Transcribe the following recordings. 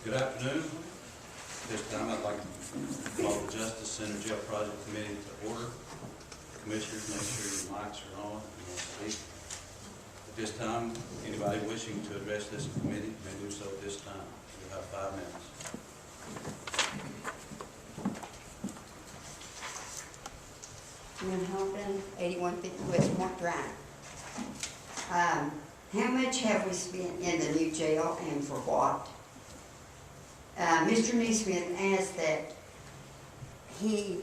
Good afternoon. This time I'd like to call the Justice Center Jail Project Committee to order. Commissioners, make sure your mics are on and will speak. At this time, anybody wishing to address this committee may do so at this time. You have 5 minutes. I'm in Hamblen, 8150 Westmore Drive. How much have we spent in the new jail and for what? Mr. Neesmith asked that he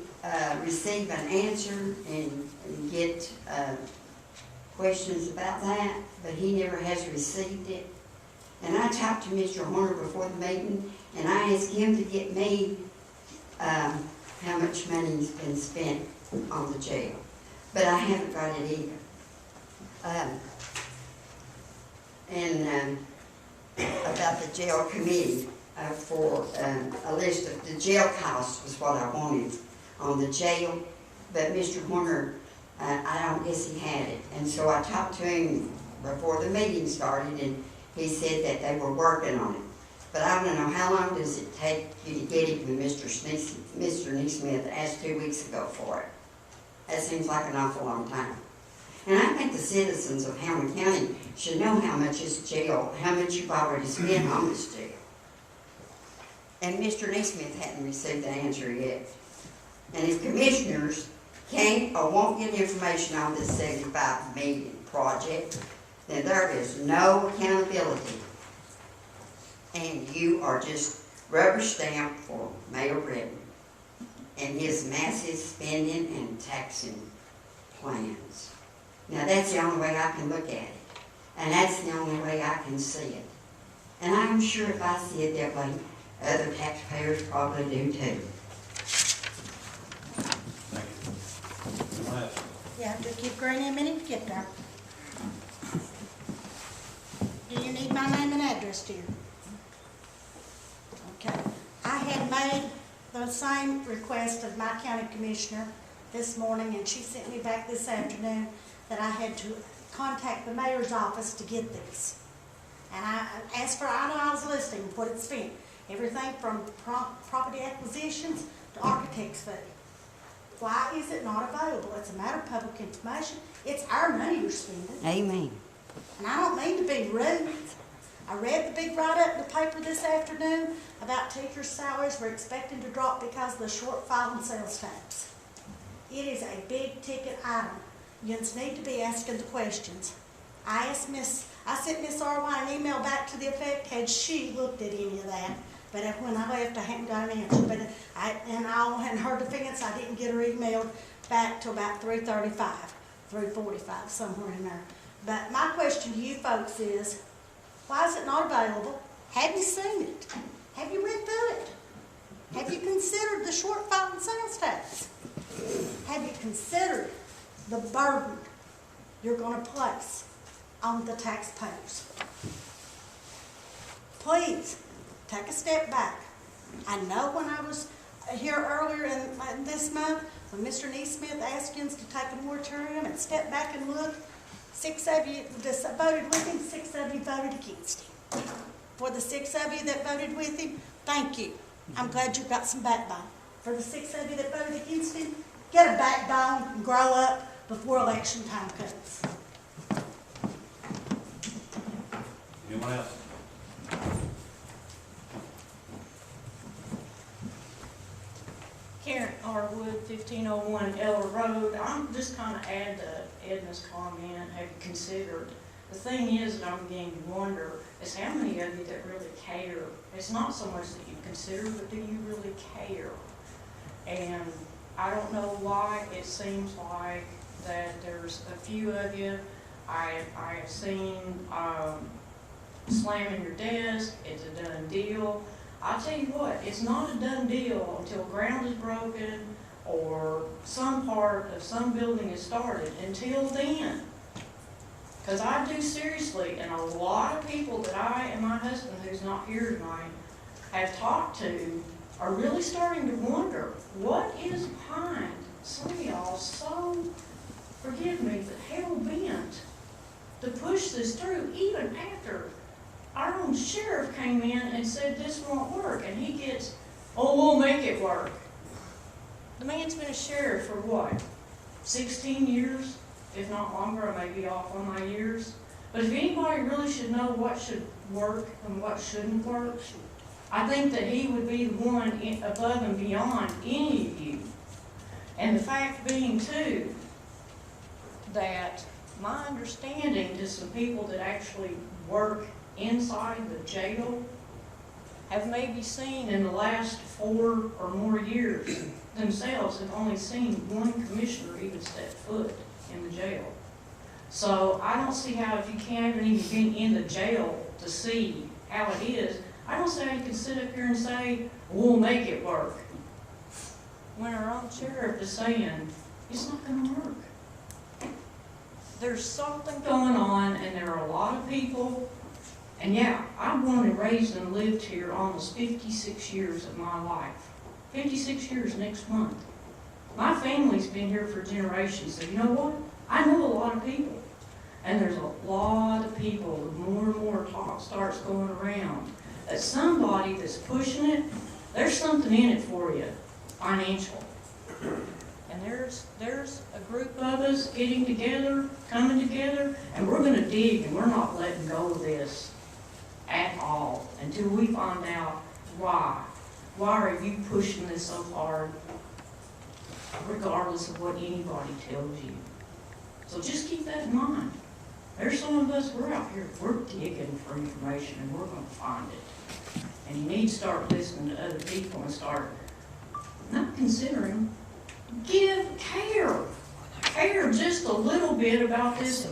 receive an answer and get questions about that, but he never has received it. And I talked to Mr. Horner before the meeting, and I asked him to get me how much money's been spent on the jail, but I haven't got it either. About the jail committee for a list of the jail costs was what I wanted on the jail, but Mr. Horner, I don't guess he had it, and so I talked to him before the meeting started, and he said that they were working on it. But I want to know, how long does it take you to get it when Mr. Neesmith asked 2 weeks ago for it? That seems like an awful long time. And I think the citizens of Hamblen County should know how much this jail, how much you've already spent on this jail. And Mr. Neesmith hadn't received the answer yet. And if commissioners can't or won't get information on this $75 million project, then there is no accountability. And you are just rubber stamped for Mayor Britton and his massive spending and taxing plans. Now that's the only way I can look at it. And that's the only way I can see it. And I'm sure if I see it that way, other taxpayers probably do too. Thank you. Anyone else? Yeah, just give Granny a minute to get there. Do you need my name and address, dear? Okay. I had made the same request of my county commissioner this morning, and she sent me back this afternoon that I had to contact the mayor's office to get this. And I asked for, I know I was listing what it spent. Everything from property acquisitions to architect's fee. Why is it not available? It's a matter of public information. It's our money you're spending. Amen. And I don't mean to be rude. I read the big write-up in the paper this afternoon about teachers' salaries were expecting to drop because of the shortfall in sales tax. It is a big ticket item. You need to be asking the questions. I sent Miss R.Y. an email back to the effect, had she looked at any of that. But when I left, I hadn't got an answer. But in her defense, I didn't get her email back till about 3:35, 3:45, somewhere in there. But my question to you folks is, why is it not available? Have you seen it? Have you read through it? Have you considered the shortfall in sales tax? Have you considered the burden you're going to place on the taxpayers? Please, take a step back. I know when I was here earlier in this month, when Mr. Neesmith asked us to take a moratorium and step back and look, 6 of you that voted with him, 6 of you voted against him. For the 6 of you that voted with him, thank you. I'm glad you've got some backbone. For the 6 of you that voted against him, get a backbone and grow up before election time comes. Anyone else? Karen R. Wood, 1501 Eller Road. I'm just kind of add to Edna's comment, have you considered? The thing is that I'm beginning to wonder is how many of you that really care. It's not so much that you consider, but do you really care? And I don't know why it seems like that there's a few of you. I have seen slamming your desk, it's a done deal. I'll tell you what, it's not a done deal until ground is broken or some part of some building is started. Until then, because I do seriously, and a lot of people that I and my husband, who's not here tonight, have talked to, are really starting to wonder what is behind some of y'all so, forgive me, but hell-bent to push this through even after our own sheriff came in and said this won't work, and he gets, oh, we'll make it work. The man's been a sheriff for what, 16 years, if not longer? I may be off on my years. But if anybody really should know what should work and what shouldn't work, I think that he would be the one above and beyond any of you. And the fact being too, that my understanding to some people that actually work inside the jail have maybe seen in the last 4 or more years themselves have only seen one commissioner even step foot in the jail. So I don't see how, if you can't even been in the jail to see how it is, I don't see how you can sit up here and say, we'll make it work, when our own sheriff is saying, it's not gonna work. There's something going on, and there are a lot of people, and yeah, I'm born and raised and lived here almost 56 years of my life. 56 years next month. My family's been here for generations, so you know what? I know a lot of people. And there's a lot of people, the more and more talk starts going around, that somebody that's pushing it, there's something in it for you, financial. And there's a group of us getting together, coming together, and we're gonna dig, and we're not letting go of this at all until we find out why. Why are you pushing this so hard, regardless of what anybody tells you? So just keep that in mind. There's some of us, we're out here, we're digging for information, and we're gonna find it. And you need to start listening to other people and start not considering, care just a little bit about this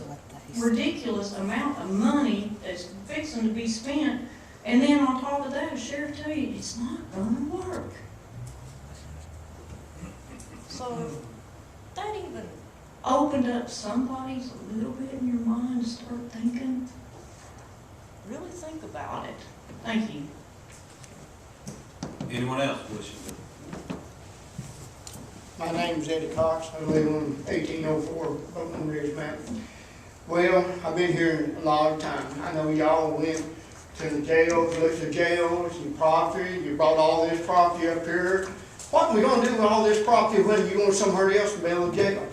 ridiculous amount of money that's fixing to be spent, and then on top of that, the sheriff tell you it's not gonna work. So that even opened up somebody's a little bit in your mind to start thinking. Really think about it. Thank you. Anyone else wishing to? My name's Eddie Cox. I live on 1804 Boatman Ridge Mountain. Well, I've been here a long time. I know y'all went to the jail, looked at the jails, your property, you brought all this property up here. What are we gonna do with all this property when you go somewhere else to build a jail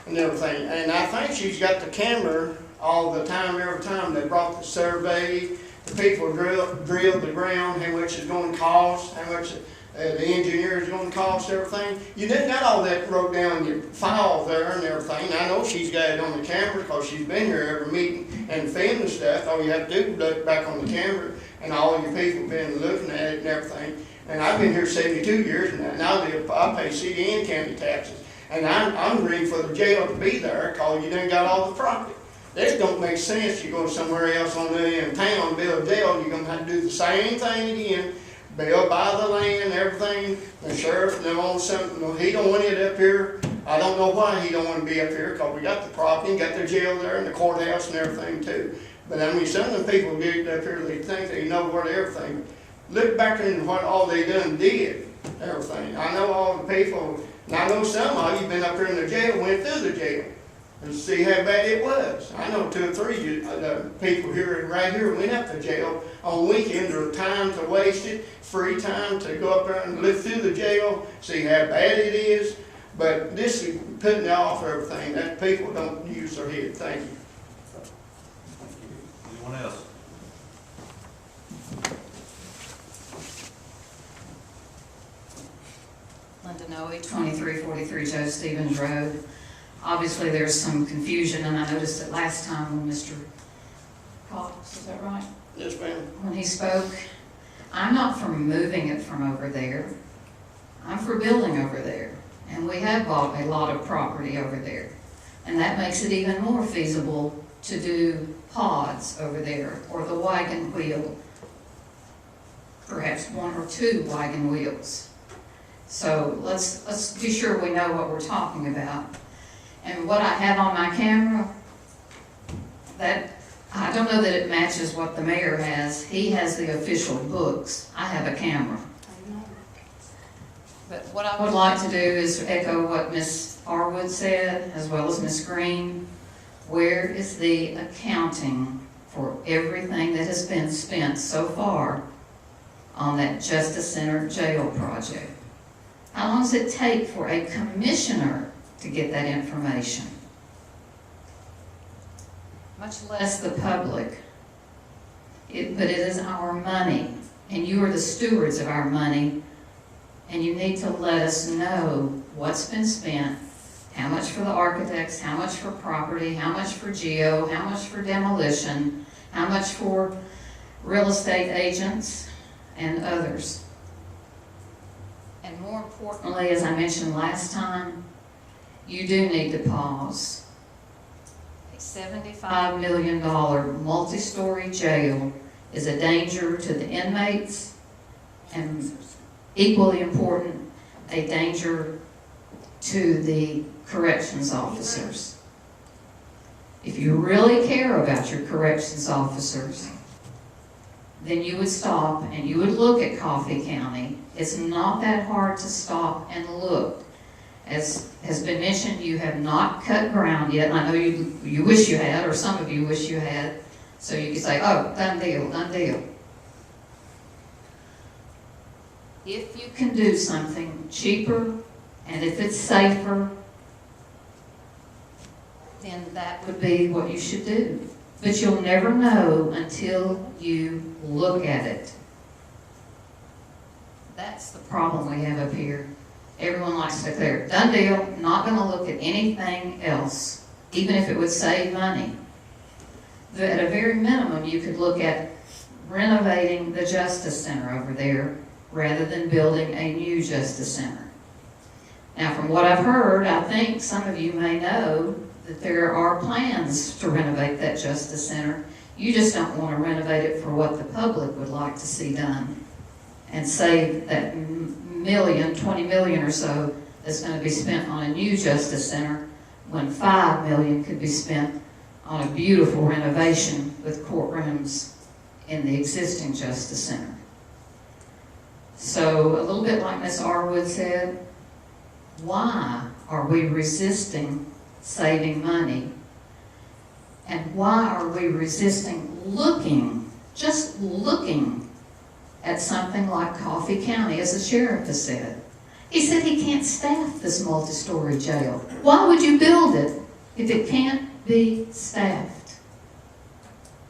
and everything? And I think she's got the camera all the time, every time they brought the survey, the people drilled the ground, how much it's gonna cost, how much the engineer's gonna cost, everything. You didn't got all that wrote down in your file there and everything. I know she's got it on the camera because she's been here every meeting and filming stuff. All you have to do is look back on the camera, and all your people been looking at it and everything. And I've been here 72 years now, and I pay city and county taxes. And I'm ready for the jail to be there because you done got all the property. This don't make sense. You go somewhere else on the other end of town and build a jail, you're gonna have to do the same thing again. Bill buy the land, everything. The sheriff, they want something. Well, he don't want it up here. I don't know why he don't want to be up here, because we got the property, got the jail there, and the courthouse and everything too. But I mean, some of the people get up here, they think they know where everything. Look back into what all they done did, everything. I know all the people, and I know some of you been up here in the jail, went through the jail, and see how bad it was. I know 2 or 3 people here, right here, went up to jail on weekends, or time to waste it, free time to go up there and live through the jail, see how bad it is. But this is putting off everything. That people don't use their head. Thank you. Thank you. Anyone else? Linda Noe, 2343 Joe Stevens Road. Obviously, there's some confusion, and I noticed it last time when Mr. Cox, is that right? Yes, ma'am. When he spoke. I'm not for moving it from over there. I'm for building over there. And we have bought a lot of property over there. And that makes it even more feasible to do pods over there, or the wagon wheel. Perhaps 1 or 2 wagon wheels. So let's be sure we know what we're talking about. And what I have on my camera, that I don't know that it matches what the mayor has. He has the official books. I have a camera. But what I would like to do is echo what Ms. Arwood said, as well as Ms. Green. Where is the accounting for everything that has been spent so far on that Justice Center jail project? How long does it take for a commissioner to get that information? Much less the public. But it is our money, and you are the stewards of our money, and you need to let us know what's been spent, how much for the architects, how much for property, how much for geo, how much for demolition, how much for real estate agents and others. And more importantly, as I mentioned last time, you do need to pause. A $75 million multi-story jail is a danger to the inmates, and equally important, a danger to the corrections officers. If you really care about your corrections officers, then you would stop and you would look at Coffee County. It's not that hard to stop and look. As has been mentioned, you have not cut ground yet. I know you wish you had, or some of you wish you had, so you can say, oh, done deal, done deal. If you can do something cheaper, and if it's safer, then that would be what you should do. But you'll never know until you look at it. That's the problem we have up here. Everyone likes to declare, done deal, not going to look at anything else, even if it would save money. But at a very minimum, you could look at renovating the Justice Center over there rather than building a new Justice Center. Now, from what I've heard, I think some of you may know that there are plans to renovate that Justice Center. You just don't want to renovate it for what the public would like to see done and save that $20 million or so that's going to be spent on a new Justice Center when $5 million could be spent on a beautiful renovation with courtrooms in the existing Justice Center. So, a little bit like Ms. Arwood said, why are we resisting saving money? And why are we resisting looking, just looking at something like Coffee County, as the sheriff has said? He said he can't staff this multi-story jail. Why would you build it if it can't be staffed?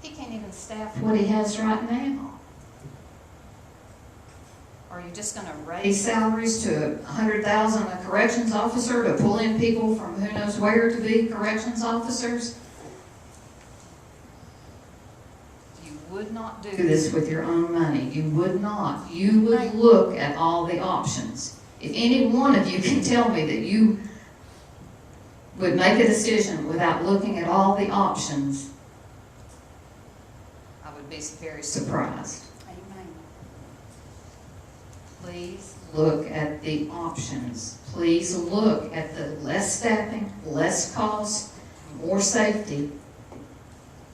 He can't even staff what he has right now. Are you just going to raise salaries to $100,000 a corrections officer to pull in people from who knows where to be corrections officers? You would not do this with your own money. You would not. You would look at all the options. If any one of you can tell me that you would make a decision without looking at all the options, I would be very surprised. Please look at the options. Please look at the less staffing, less cost, more safety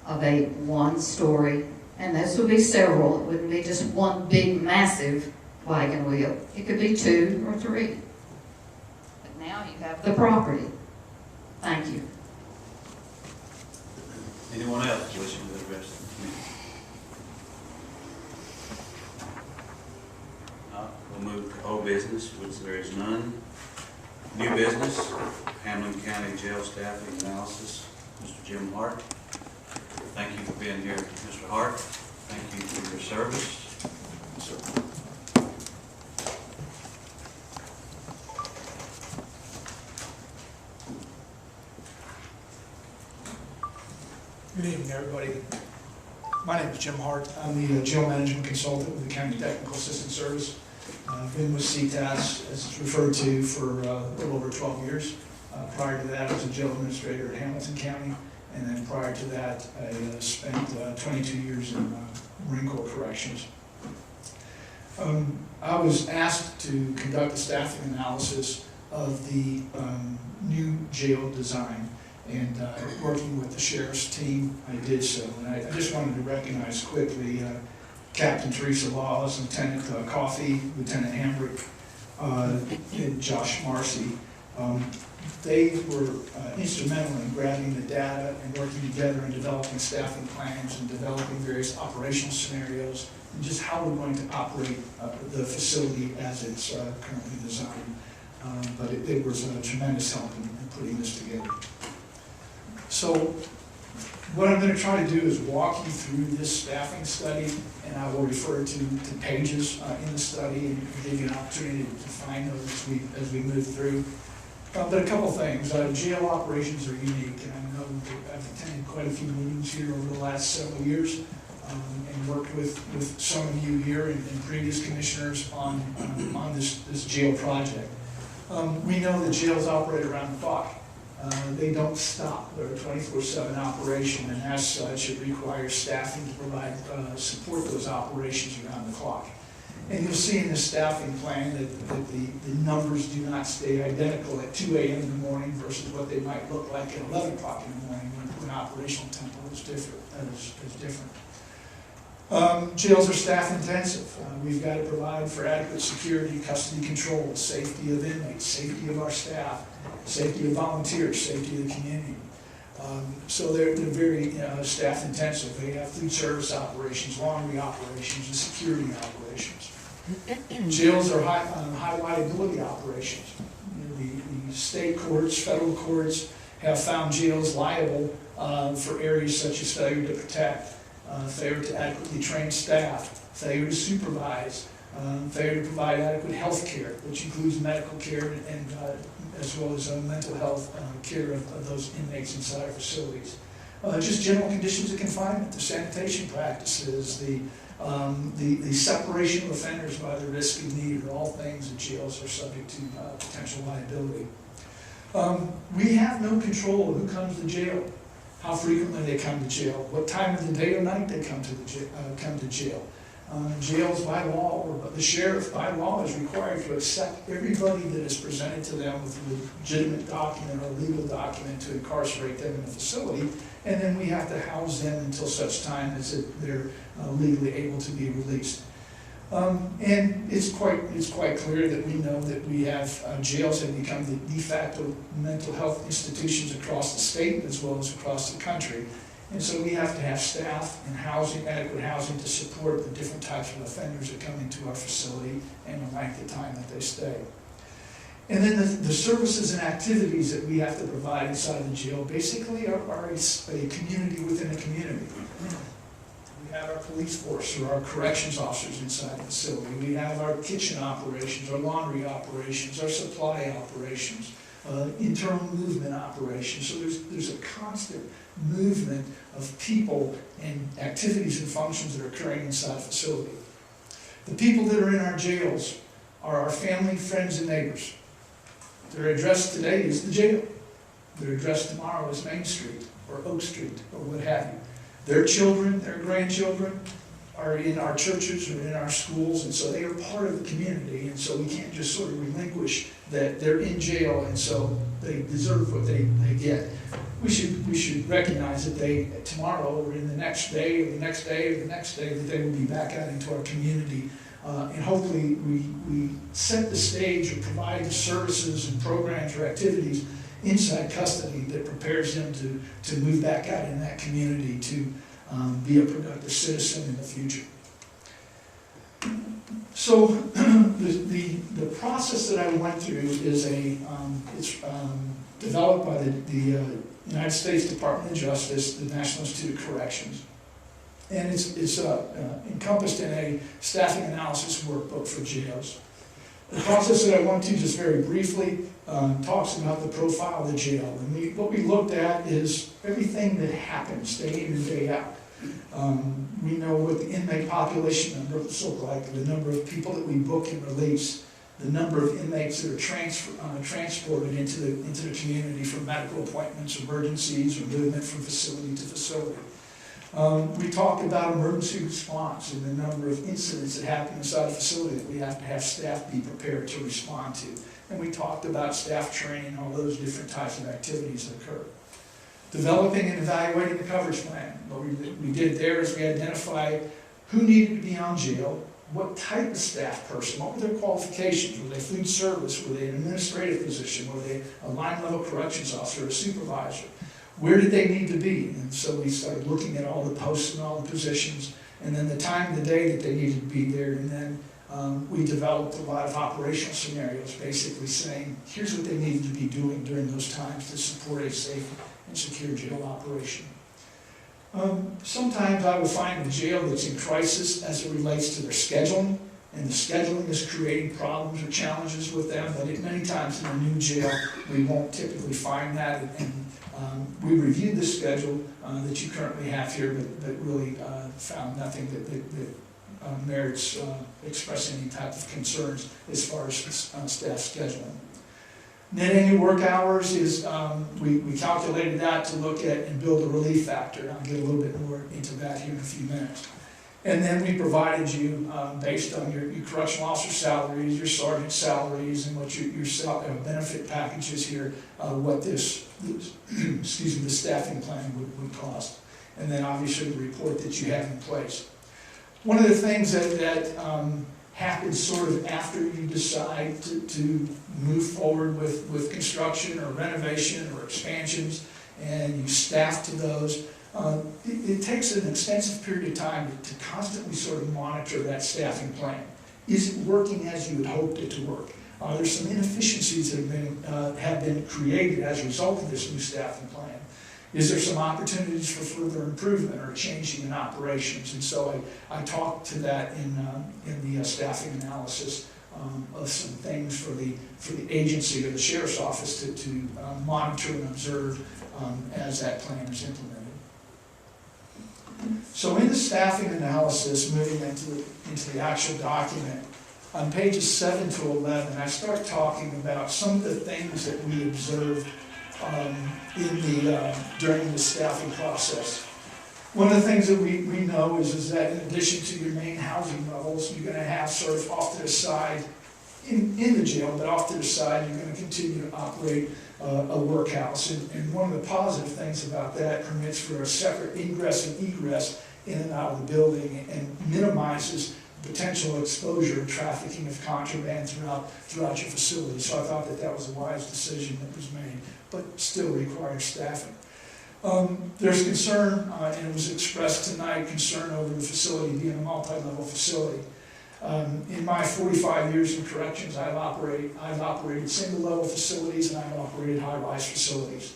of a one-story, and this would be several. It wouldn't be just one big, massive wagon wheel. It could be 2 or 3. But now you have the property. Thank you. Anyone else wishing to address the committee? We'll move to old business, which there is none. New business, Hamblen County Jail Staffing Analysis, Mr. Jim Hart. Thank you for being here, Mr. Hart. Thank you for your service. Good evening, everybody. My name is Jim Hart. I'm the jail management consultant with the County Technical Assistance Service. I've been with CTAS, as it's referred to, for a little over 12 years. Prior to that, I was a jail administrator at Hamilton County, and then prior to that, I spent 22 years in Marine Corps Corrections. I was asked to conduct a staffing analysis of the new jail design, and working with the sheriff's team, I did so. And I just wanted to recognize quickly Captain Teresa Laws, Lieutenant Coffey, Lieutenant Hambrick, and Josh Marcy. They were instrumental in grabbing the data and working together and developing staffing plans and developing various operational scenarios and just how we're going to operate the facility as it's currently designed. But it was a tremendous help in putting this together. So what I'm going to try to do is walk you through this staffing study, and I will refer to pages in the study and give you an opportunity to find those as we move through. But a couple things. Jail operations are unique, and I know that I've attended quite a few meetings here over the last several years and worked with some of you here and previous commissioners on this jail project. We know that jails operate around the clock. They don't stop. They're a 24/7 operation, and as such, it requires staffing to provide support those operations around the clock. And you'll see in the staffing plan that the numbers do not stay identical at 2 a.m. in the morning versus what they might look like at 11 o'clock in the morning when operational tempo is different. Jails are staff intensive. We've got to provide for adequate security, custody control, safety of inmates, safety of our staff, safety of volunteers, safety of the community. So they're very staff intensive. They have food service operations, laundry operations, and security operations. Jails are high liability operations. The state courts, federal courts have found jails liable for areas such as failure to protect, failure to adequately train staff, failure to supervise, failure to provide adequate health care, which includes medical care and as well as mental health care of those inmates inside our facilities. Just general conditions of confinement, the sanitation practices, the separation of offenders by the risk of need are all things that jails are subject to potential liability. We have no control of who comes to jail, how frequently they come to jail, what time of the day or night they come to jail. Jails by law, or the sheriff by law is required to accept everybody that is presented to them with a legitimate document or legal document to incarcerate them in the facility, and then we have to house them until such time as they're legally able to be released. And it's quite clear that we know that we have jails have become the de facto mental health institutions across the state as well as across the country. And so we have to have staff and housing, adequate housing to support the different types of offenders that come into our facility and the length of time that they stay. And then the services and activities that we have to provide inside the jail basically are a community within a community. We have our police force or our corrections officers inside the facility. We have our kitchen operations, our laundry operations, our supply operations, internal movement operations. So there's a constant movement of people and activities and functions that are occurring inside the facility. The people that are in our jails are our family, friends, and neighbors. Their address today is the jail. Their address tomorrow is Main Street or Oak Street or what have you. Their children, their grandchildren are in our churches or in our schools, and so they are part of the community, and so we can't just sort of relinquish that they're in jail and so they deserve what they get. We should recognize that they tomorrow or in the next day or the next day or the next day that they will be back out into our community. And hopefully we set the stage or provide the services and programs or activities inside custody that prepares them to move back out in that community to be a productive citizen in the future. So the process that I went through is it's developed by the United States Department of Justice, the National Institute of Corrections. And it's encompassed in a staffing analysis workbook for jails. The process that I went to just very briefly talks about the profile of the jail. And what we looked at is everything that happens day in and day out. We know what the inmate population number looks like, the number of people that we book and release, the number of inmates that are transported into the community for medical appointments, emergencies, or movement from facility to facility. We talked about emergency response and the number of incidents that happen inside a facility that we have to have staff be prepared to respond to. And we talked about staff training, all those different types of activities that occur. Developing and evaluating the coverage plan. What we did there is we identified who needed to be on jail, what type of staff person, what were their qualifications? Were they food service? Were they an administrative position? Were they a line level corrections officer, a supervisor? Where did they need to be? And so we started looking at all the posts and all the positions, and then the time of the day that they needed to be there, and then we developed a lot of operational scenarios, basically saying, here's what they needed to be doing during those times to support a safe and secure jail operation. Sometimes I will find a jail that's in crisis as it relates to their scheduling, and the scheduling is creating problems or challenges with them, but many times in a new jail, we won't typically find that, and we reviewed the schedule that you currently have here, but really found nothing that merits expressing any type of concerns as far as staff scheduling. Net annual work hours is, we calculated that to look at and build a relief factor, and I'll get a little bit more into that here in a few minutes. And then we provided you, based on your correctional officer salaries, your sergeant salaries, and what your benefit packages here, what this excuse me, the staffing plan would cost. And then obviously the report that you have in place. One of the things that happens sort of after you decide to move forward with construction or renovation or expansions, and you staff to those, it takes an extensive period of time to constantly sort of monitor that staffing plan. Is it working as you had hoped it to work? Are there some inefficiencies that have been created as a result of this new staffing plan? Is there some opportunities for further improvement or changing in operations? And so I talked to that in the staffing analysis of some things for the agency or the sheriff's office to monitor and observe as that plan is implemented. So in the staffing analysis, moving into the actual document, on pages 7 to 11, I start talking about some of the things that we observed during the staffing process. One of the things that we know is that in addition to your main housing levels, you're going to have sort of off to the side, in the jail, but off to the side, you're going to continue to operate a workhouse. And one of the positive things about that permits for a separate ingress and egress in and out of the building and minimizes potential exposure and trafficking of contraband throughout your facility. So I thought that was a wise decision that was made, but still requires staffing. There's concern, and it was expressed tonight, concern over the facility being a multi-level facility. In my 45 years in corrections, I've operated single-level facilities and I've operated high-rise facilities.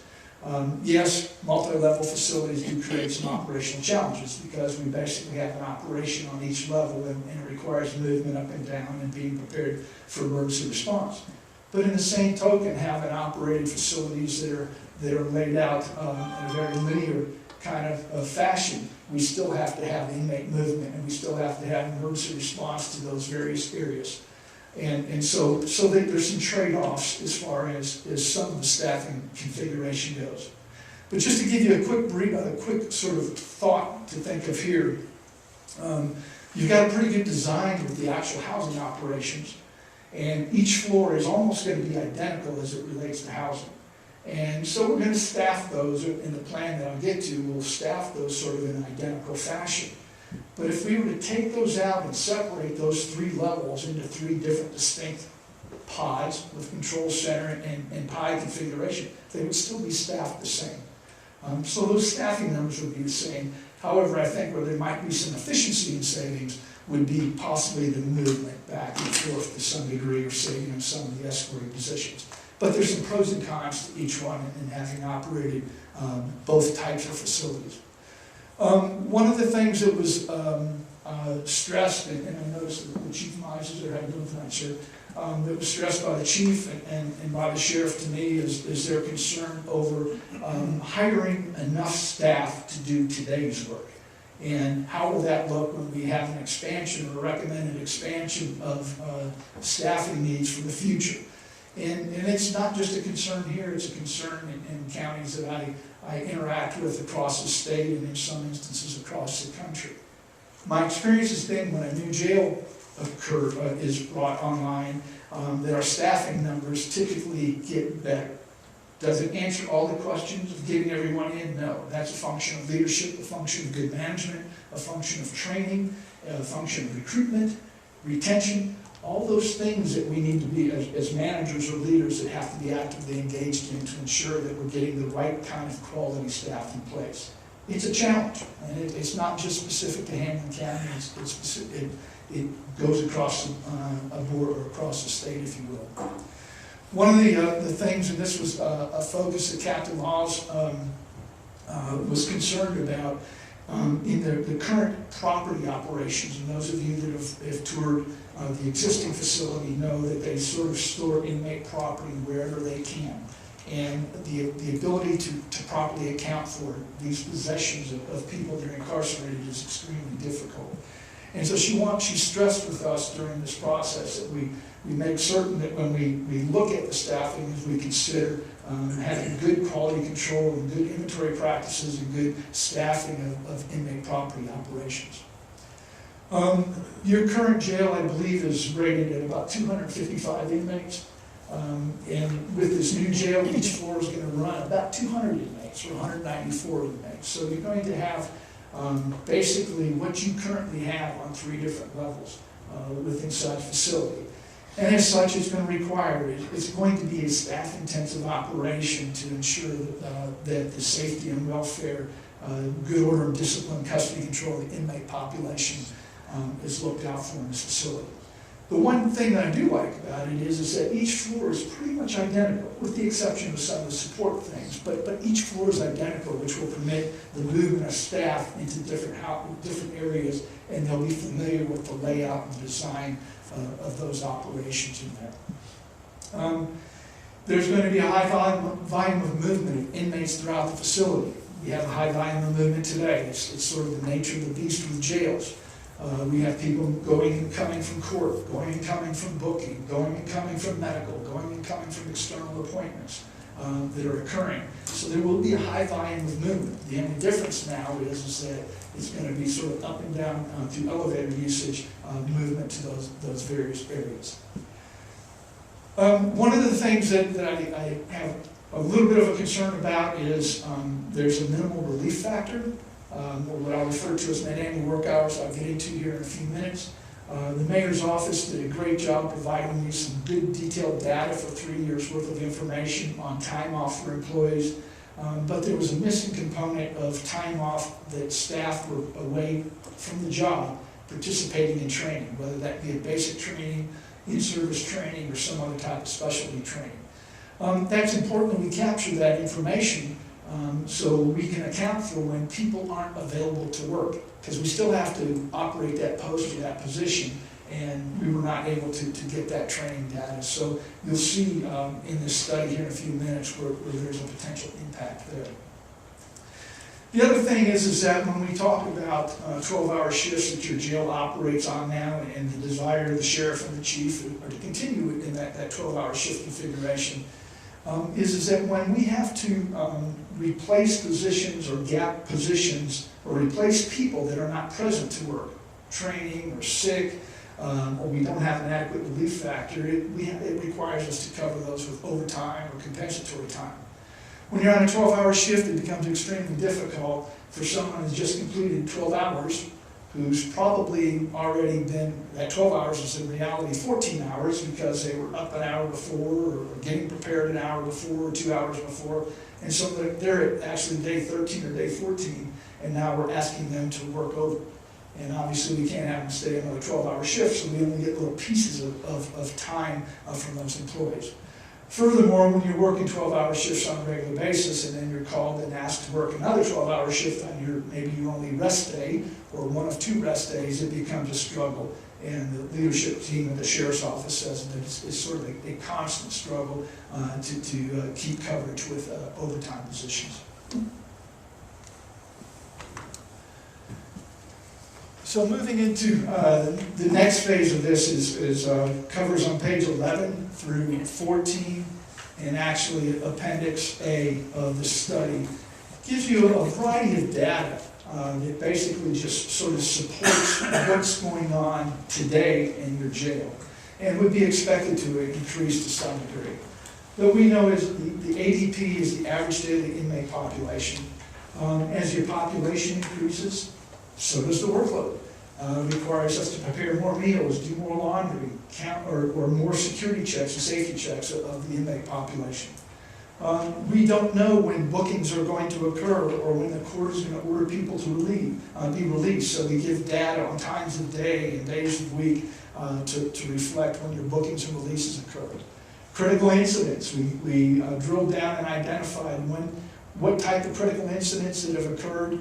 Yes, multi-level facilities do create some operational challenges because we basically have an operation on each level and it requires movement up and down and being prepared for emergency response. But in the same token, having operated facilities that are laid out in a very linear kind of fashion, we still have to have inmate movement and we still have to have emergency response to those various areas. And so there's some trade-offs as far as some of the staffing configuration goes. But just to give you a quick sort of thought to think of here, you've got a pretty good design with the actual housing operations, and each floor is almost going to be identical as it relates to housing. And so we're going to staff those in the plan that I'll get to. We'll staff those sort of in an identical fashion. But if we were to take those out and separate those 3 levels into 3 different distinct pods with control center and pie configuration, they would still be staffed the same. So those staffing numbers would be the same. However, I think where there might be some efficiency in savings would be possibly the movement back and forth to some degree, or say, some of the escorting positions. But there's some pros and cons to each one in having operated both types of facilities. One of the things that was stressed, and I noticed that the Chief Mises are having tonight, sir, that was stressed by the Chief and by the Sheriff to me is their concern over hiring enough staff to do today's work. And how will that look when we have an expansion or a recommended expansion of staffing needs for the future? And it's not just a concern here, it's a concern in counties that I interact with across the state and in some instances across the country. My experience has been when a new jail is brought online, that our staffing numbers typically get better. Does it answer all the questions of getting everyone in? No. That's a function of leadership, a function of good management, a function of training, a function of recruitment, retention, all those things that we need to be, as managers or leaders, that have to be actively engaged in to ensure that we're getting the right kind of quality staff in place. It's a challenge, and it's not just specific to Hamblen County, it goes across a board or across the state, if you will. One of the things, and this was a focus that Captain Laws was concerned about in the current property operations, and those of you that have toured the existing facility know that they sort of store inmate property wherever they can. And the ability to properly account for these possessions of people that are incarcerated is extremely difficult. And so she stressed with us during this process that we make certain that when we look at the staffing, as we consider having good quality control and good inventory practices and good staffing of inmate property operations. Your current jail, I believe, is rated at about 255 inmates. And with this new jail, each floor is going to run about 200 inmates or 194 inmates. So you're going to have basically what you currently have on 3 different levels within such facility. And as such, it's going to require, it's going to be a staff-intensive operation to ensure that the safety and welfare, good order and discipline, custody control of the inmate population is looked out for in this facility. The one thing that I do like about it is that each floor is pretty much identical, with the exception of some of the support things. But each floor is identical, which will permit the movement of staff into different areas, and they'll be familiar with the layout and design of those operations in there. There's going to be a high volume of movement of inmates throughout the facility. We have a high volume of movement today. It's sort of the nature of the beast with jails. We have people going and coming from court, going and coming from booking, going and coming from medical, going and coming from external appointments that are occurring. So there will be a high volume of movement. The only difference now is that it's going to be sort of up and down through elevator usage, movement to those various areas. One of the things that I have a little bit of a concern about is there's a minimal relief factor. Or what I'll refer to as mid-annual work hours, I'll get into here in a few minutes. The mayor's office did a great job providing me some good detailed data for 3 years worth of information on time off for employees. But there was a missing component of time off that staff were away from the job participating in training, whether that be a basic training, in-service training, or some other type of specialty training. That's important that we capture that information so we can account for when people aren't available to work, because we still have to operate that post or that position, and we were not able to get that training data. So you'll see in this study here in a few minutes where there's a potential impact there. The other thing is that when we talk about 12-hour shifts that your jail operates on now, and the desire of the sheriff and the chief are to continue in that 12-hour shift configuration, is that when we have to replace positions or gap positions or replace people that are not present to work, training or sick, or we don't have an adequate relief factor, it requires us to cover those with overtime or compensatory time. When you're on a 12-hour shift, it becomes extremely difficult for someone who's just completed 12 hours, who's probably already been, that 12 hours is in reality 14 hours because they were up an hour before or getting prepared an hour before or 2 hours before. And so they're at actually day 13 or day 14, and now we're asking them to work over. And obviously we can't have them stay another 12-hour shift, so we only get little pieces of time from those employees. Furthermore, when you're working 12-hour shifts on a regular basis and then you're called and asked to work another 12-hour shift on maybe your only rest day or one of 2 rest days, it becomes a struggle. And the leadership team at the sheriff's office says that it's sort of a constant struggle to keep coverage with overtime positions. So moving into the next phase of this is covers on page 11 through 14, and actually Appendix A of the study gives you a variety of data that basically just sort of supports what's going on today in your jail, and would be expected to increase to some degree. What we know is the ADP is the average daily inmate population. As your population increases, so does the workload. requires us to prepare more meals, do more laundry, count, or more security checks and safety checks of the inmate population. We don't know when bookings are going to occur or when the court is going to order people to be released. So we give data on times of day and days of week to reflect when your bookings and releases occur. Critical incidents, we drilled down and identified what type of critical incidents that have occurred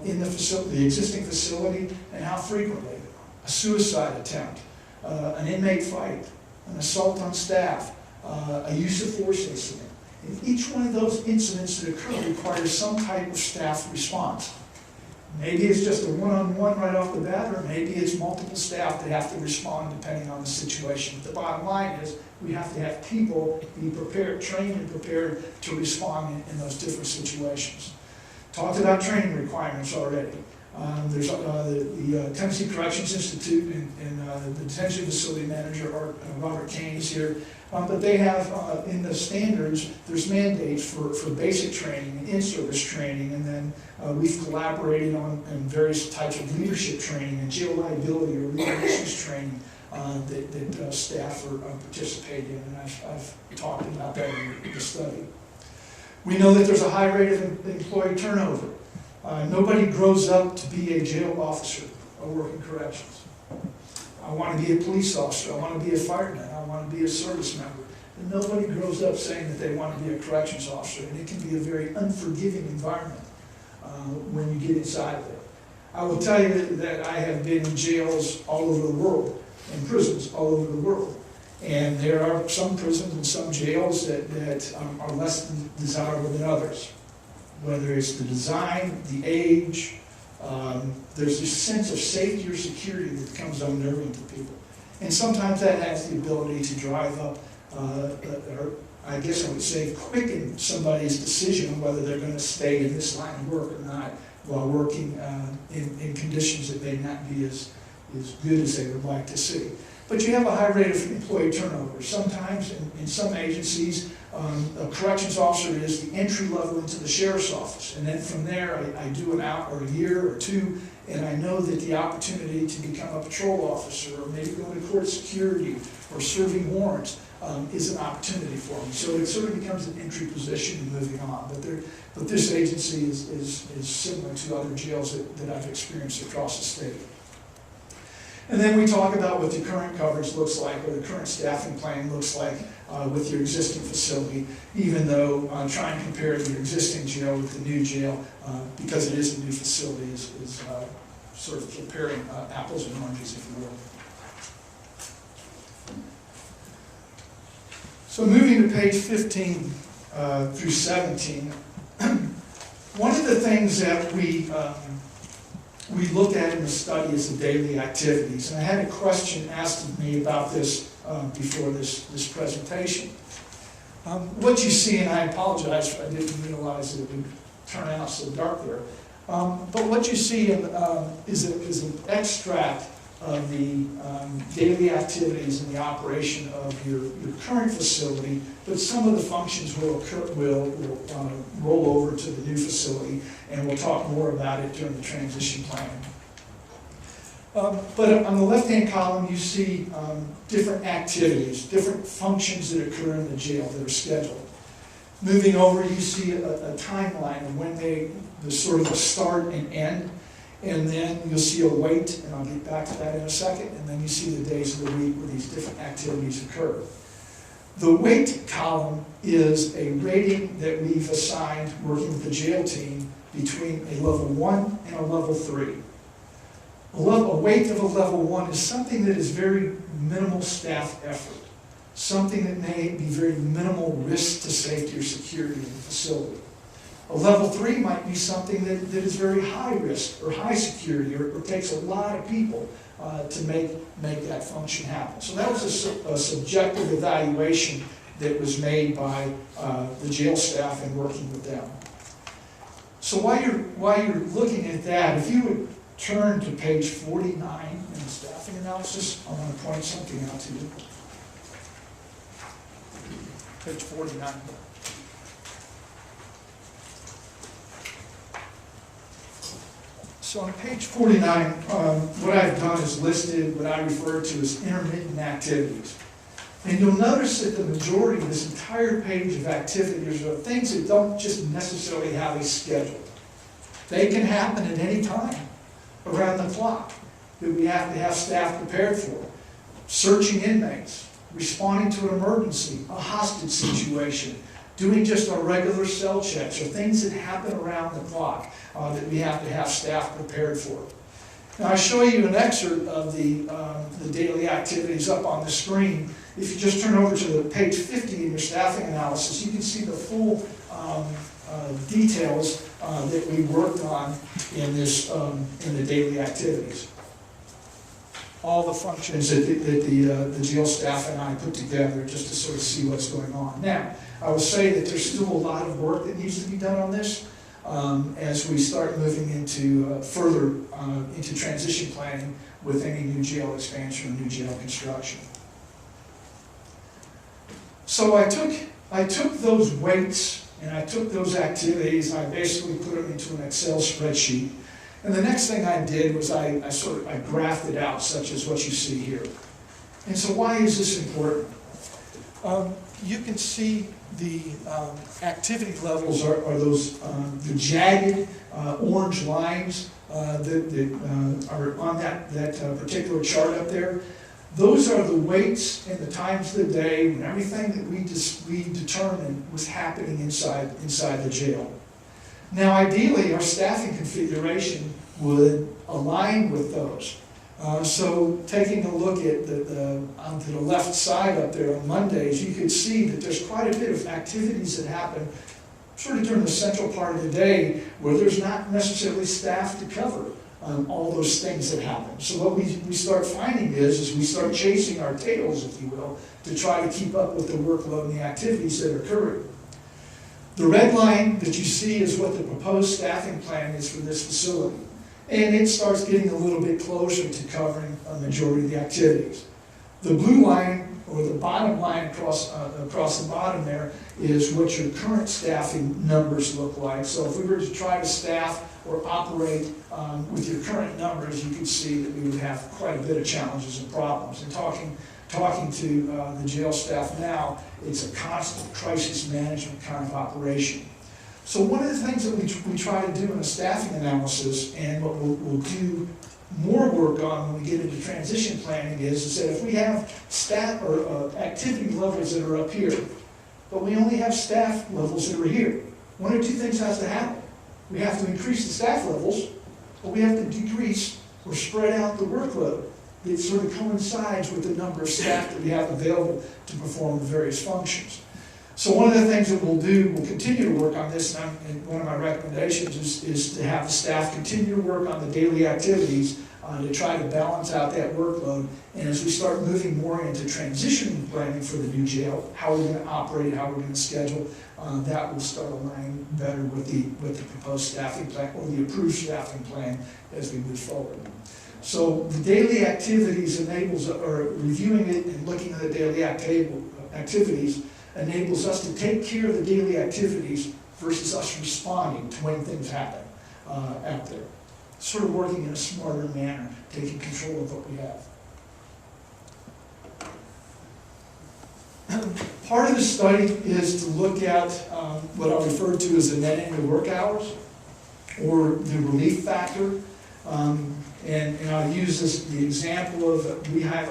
in the existing facility and how frequently. A suicide attempt, an inmate fight, an assault on staff, a use of force incident. And each one of those incidents that occur requires some type of staff response. Maybe it's just a one-on-one right off the bat, or maybe it's multiple staff that have to respond depending on the situation. But the bottom line is we have to have people be prepared, trained and prepared to respond in those different situations. Talked about training requirements already. There's the Tennessee Corrections Institute and the detention facility manager, Robert Kane, is here. But they have, in the standards, there's mandates for basic training and in-service training, and then we've collaborated on various types of leadership training and jail liability or legal issues training that staff are participating in, and I've talked about that in the study. We know that there's a high rate of employee turnover. Nobody grows up to be a jail officer or work in corrections. I want to be a police officer, I want to be a fireman, I want to be a service member. And nobody grows up saying that they want to be a corrections officer, and it can be a very unforgiving environment when you get inside there. I will tell you that I have been in jails all over the world, in prisons all over the world. And there are some prisons and some jails that are less desirable than others. Whether it's the design, the age, there's this sense of safety or security that becomes unnerving to people. And sometimes that has the ability to drive up, or I guess I would say quicken somebody's decision on whether they're going to stay in this line of work or not while working in conditions that may not be as good as they would like to see. But you have a high rate of employee turnover. Sometimes in some agencies, a corrections officer is the entry level into the sheriff's office. And then from there, I do an hour or a year or two, and I know that the opportunity to become a patrol officer or maybe go into court security or serving warrants is an opportunity for me. So it sort of becomes an entry position and moving on. But this agency is similar to other jails that I've experienced across the state. And then we talk about what the current coverage looks like, or the current staffing plan looks like with your existing facility, even though trying to compare the existing jail with the new jail, because it is a new facility, is sort of comparing apples and oranges, if you will. So moving to page 15 through 17, one of the things that we look at in the study is the daily activities. And I had a question asked of me about this before this presentation. What you see, and I apologize, I didn't realize it would turn out so dark there, but what you see is an extract of the daily activities and the operation of your current facility, but some of the functions will roll over to the new facility, and we'll talk more about it during the transition plan. But on the left-hand column, you see different activities, different functions that occur in the jail that are scheduled. Moving over, you see a timeline of when the sort of a start and end. And then you'll see a wait, and I'll get back to that in a second, and then you see the days of the week where these different activities occur. The wait column is a rating that we've assigned working with the jail team between a level 1 and a level 3. A wait of a level 1 is something that is very minimal staff effort, something that may be very minimal risk to safety or security in the facility. A level 3 might be something that is very high risk or high security, or takes a lot of people to make that function happen. So that was a subjective evaluation that was made by the jail staff and working with them. So while you're looking at that, if you would turn to page 49 in the staffing analysis, I want to point something out to you. Page 49. So on page 49, what I've done is listed what I refer to as intermittent activities. And you'll notice that the majority of this entire page of activities are things that don't just necessarily have a schedule. They can happen at any time, around the clock, that we have to have staff prepared for. Searching inmates, responding to an emergency, a hostage situation, doing just our regular cell checks, or things that happen around the clock that we have to have staff prepared for. Now I show you an excerpt of the daily activities up on the screen. If you just turn over to the page 50 in your staffing analysis, you can see the full details that we worked on in this in the daily activities. All the functions that the jail staff and I put together just to sort of see what's going on. Now, I will say that there's still a lot of work that needs to be done on this as we start moving into further into transition planning with any new jail expansion or new jail construction. So I took those weights and I took those activities and I basically put them into an Excel spreadsheet. And the next thing I did was I graphed it out, such as what you see here. And so why is this important? You can see the activity levels are those the jagged orange lines that are on that particular chart up there. Those are the weights and the times of the day and everything that we determined was happening inside the jail. Now, ideally, our staffing configuration would align with those. So, taking a look at onto the left side up there on Mondays, you could see that there's quite a bit of activities that happen sort of during the central part of the day where there's not necessarily staff to cover all those things that happen. So what we start finding is we start chasing our tails, if you will, to try to keep up with the workload and the activities that are occurring. The red line that you see is what the proposed staffing plan is for this facility. And it starts getting a little bit closer to covering a majority of the activities. The blue line, or the bottom line across the bottom there, is what your current staffing numbers look like. So if we were to try to staff or operate with your current numbers, you can see that we would have quite a bit of challenges and problems. And talking to the jail staff now, it's a constant crisis management kind of operation. So one of the things that we try to do in a staffing analysis, and what we'll do more work on when we get into transition planning is that if we have staff or activity levels that are up here, but we only have staff levels that are here, one or two things has to happen. We have to increase the staff levels, but we have to decrease or spread out the workload that sort of coincides with the number of staff that we have available to perform the various functions. So one of the things that we'll do, we'll continue to work on this, and one of my recommendations is to have the staff continue to work on the daily activities to try to balance out that workload. And as we start moving more into transition planning for the new jail, how we're going to operate, how we're going to schedule, that will start aligning better with the proposed staffing plan or the approved staffing plan as we move forward. So the daily activities enables, or reviewing it and looking at the daily activities enables us to take care of the daily activities versus us responding to when things happen out there. Sort of working in a smarter manner, taking control of what we have. Part of the study is to look at what I refer to as the net annual work hours, or the relief factor. And I'll use the example of we have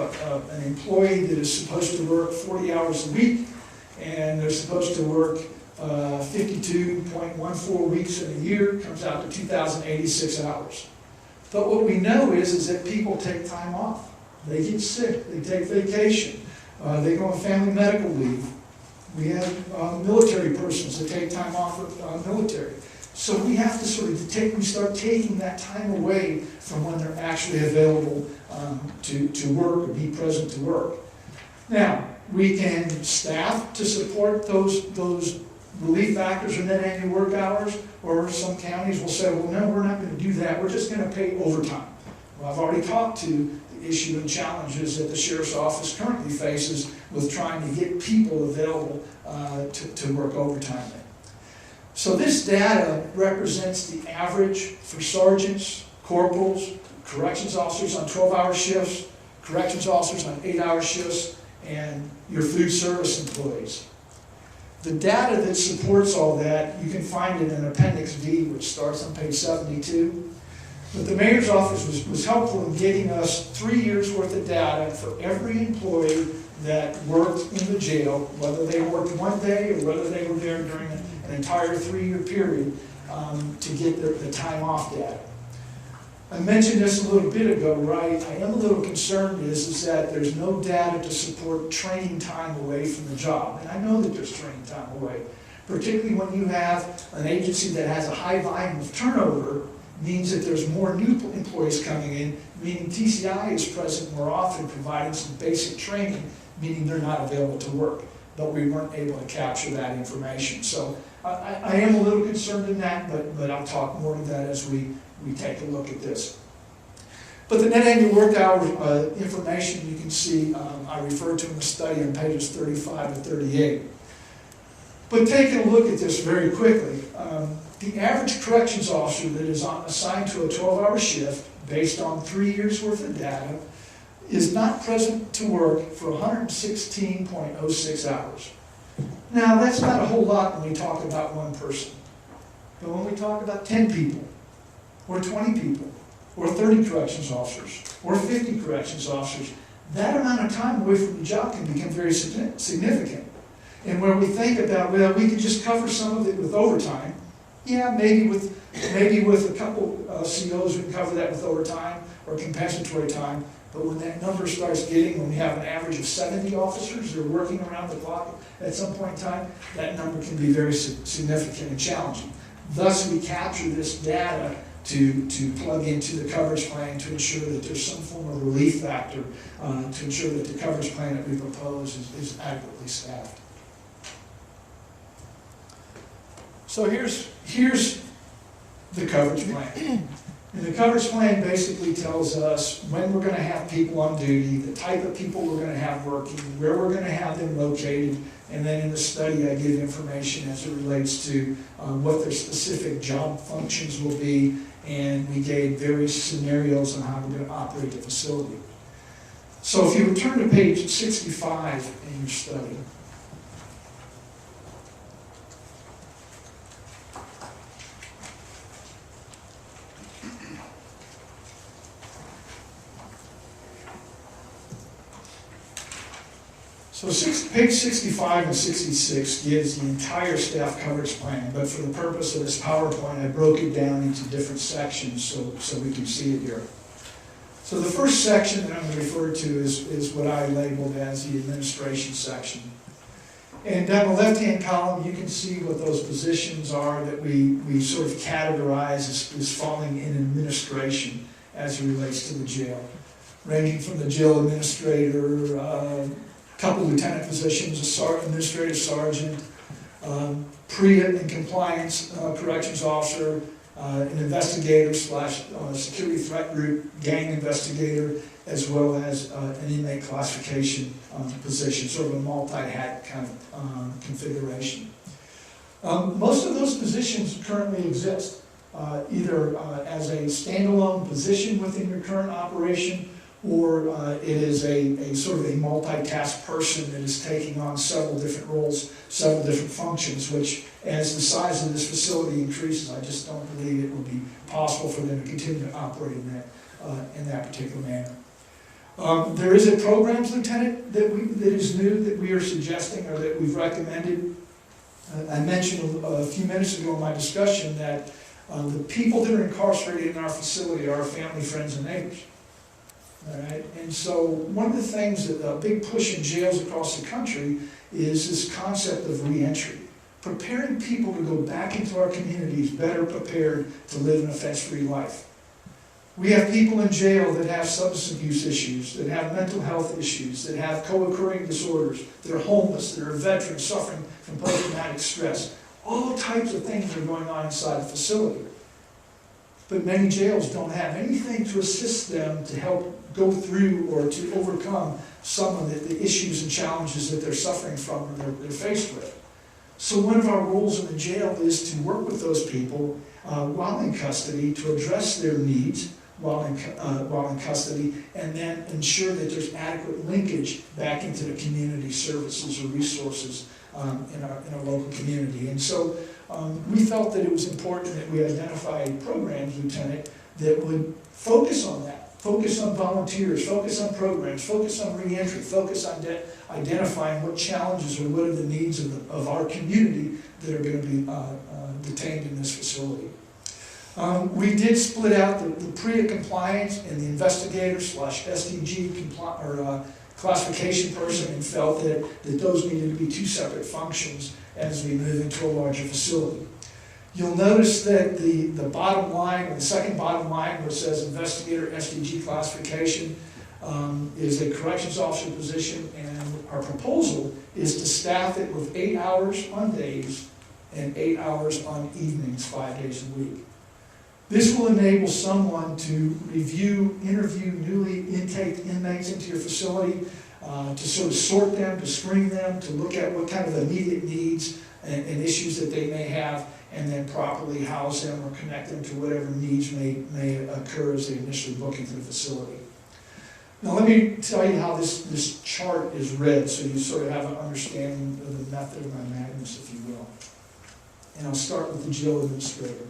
an employee that is supposed to work 40 hours a week, and they're supposed to work 52.14 weeks in a year, comes out to 2,086 hours. But what we know is that people take time off. They get sick, they take vacation, they go on family medical leave. We have military persons that take time off for military. So we have to sort of start taking that time away from when they're actually available to work or be present to work. Now, we can staff to support those relief factors or net annual work hours, or some counties will say, well, no, we're not going to do that. We're just going to pay overtime. Well, I've already talked to the issue and challenges that the Sheriff's Office currently faces with trying to get people available to work overtime. So this data represents the average for sergeants, corporals, corrections officers on 12-hour shifts, corrections officers on 8-hour shifts, and your food service employees. The data that supports all that, you can find it in Appendix D, which starts on page 72. But the mayor's office was helpful in getting us 3 years' worth of data for every employee that worked in the jail, whether they worked one day or whether they were there during an entire 3-year period, to get the time off data. I mentioned this a little bit ago, right? I am a little concerned is that there's no data to support training time away from the job. And I know that there's training time away, particularly when you have an agency that has a high volume of turnover, means that there's more new employees coming in, meaning TCI is present more often, providing some basic training, meaning they're not available to work. But we weren't able to capture that information. So I am a little concerned in that, but I'll talk more to that as we take a look at this. But the net annual work hour information you can see, I referred to in the study on pages 35 to 38. But taking a look at this very quickly, the average corrections officer that is assigned to a 12-hour shift based on 3 years worth of data is not present to work for 116.06 hours. Now, that's not a whole lot when we talk about one person. But when we talk about 10 people, or 20 people, or 30 corrections officers, or 50 corrections officers, that amount of time away from the job can become very significant. And where we think about, well, we could just cover some of it with overtime. Yeah, maybe with a couple COs we can cover that with overtime or compensatory time. But when that number starts getting, when we have an average of 70 officers that are working around the clock at some point in time, that number can be very significant and challenging. Thus, we capture this data to plug into the coverage plan to ensure that there's some form of relief factor to ensure that the coverage plan that we propose is adequately staffed. So here's the coverage plan. And the coverage plan basically tells us when we're going to have people on duty, the type of people we're going to have working, where we're going to have them located, and then in the study I give information as it relates to what their specific job functions will be, and we gave various scenarios on how we're going to operate the facility. So if you return to page 65 in your study, so page 65 and 66 gives the entire staff coverage plan, but for the purpose of this PowerPoint, I broke it down into different sections so we can see it here. So the first section that I'm going to refer to is what I labeled as the administration section. And down the left-hand column, you can see what those positions are that we sort of categorize as falling in administration as it relates to the jail, ranging from the jail administrator, couple lieutenant positions, administrative sergeant, PREA and compliance corrections officer, an investigator / security threat group, gang investigator, as well as an inmate classification position, sort of a multi-hat kind of configuration. Most of those positions currently exist, either as a standalone position within your current operation, or it is a sort of a multitask person that is taking on several different roles, several different functions, which as the size of this facility increases, I just don't believe it will be possible for them to continue to operate in that particular manner. There is a programs lieutenant that is new that we are suggesting or that we've recommended. I mentioned a few minutes ago in my discussion that the people that are incarcerated in our facility are our family, friends, and neighbors. All right? And so one of the things that a big push in jails across the country is this concept of reentry. Preparing people to go back into our communities better prepared to live an offense-free life. We have people in jail that have substance abuse issues, that have mental health issues, that have co-occurring disorders, that are homeless, that are veterans suffering from post-traumatic stress. All types of things are going on inside the facility. But many jails don't have anything to assist them to help go through or to overcome some of the issues and challenges that they're suffering from or they're faced with. So one of our roles in the jail is to work with those people while in custody to address their needs, while in custody, and then ensure that there's adequate linkage back into the community services or resources in our local community. And so we felt that it was important that we identify a programs lieutenant that would focus on that, focus on volunteers, focus on programs, focus on reentry, focus on identifying what challenges or what are the needs of our community that are going to be detained in this facility. We did split out the PREA compliance and the investigator / SDG classification person, and felt that those needed to be two separate functions as we move into a larger facility. You'll notice that the bottom line, or the second bottom line, where it says investigator SDG classification, is a corrections officer position, and our proposal is to staff it with 8 hours on days and 8 hours on evenings, 5 days a week. This will enable someone to review, interview newly intaked inmates into your facility, to sort of sort them, to screen them, to look at what kind of immediate needs and issues that they may have, and then properly house them or connect them to whatever needs may occur as they initially book into the facility. Now let me tell you how this chart is read, so you sort of have an understanding of the method of my madness, if you will. And I'll start with the jail administrator.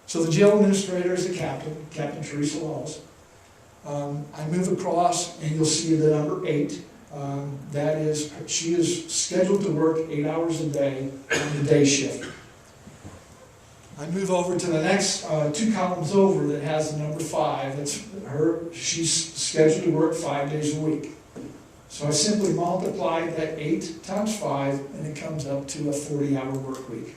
So the jail administrator is the captain, Captain Teresa Laws. I move across and you'll see the number 8. That is, she is scheduled to work 8 hours a day on the day shift. I move over to the next 2 columns over that has the number 5. That's her. She's scheduled to work 5 days a week. So I simply multiply that 8 times 5, and it comes up to a 40-hour work week.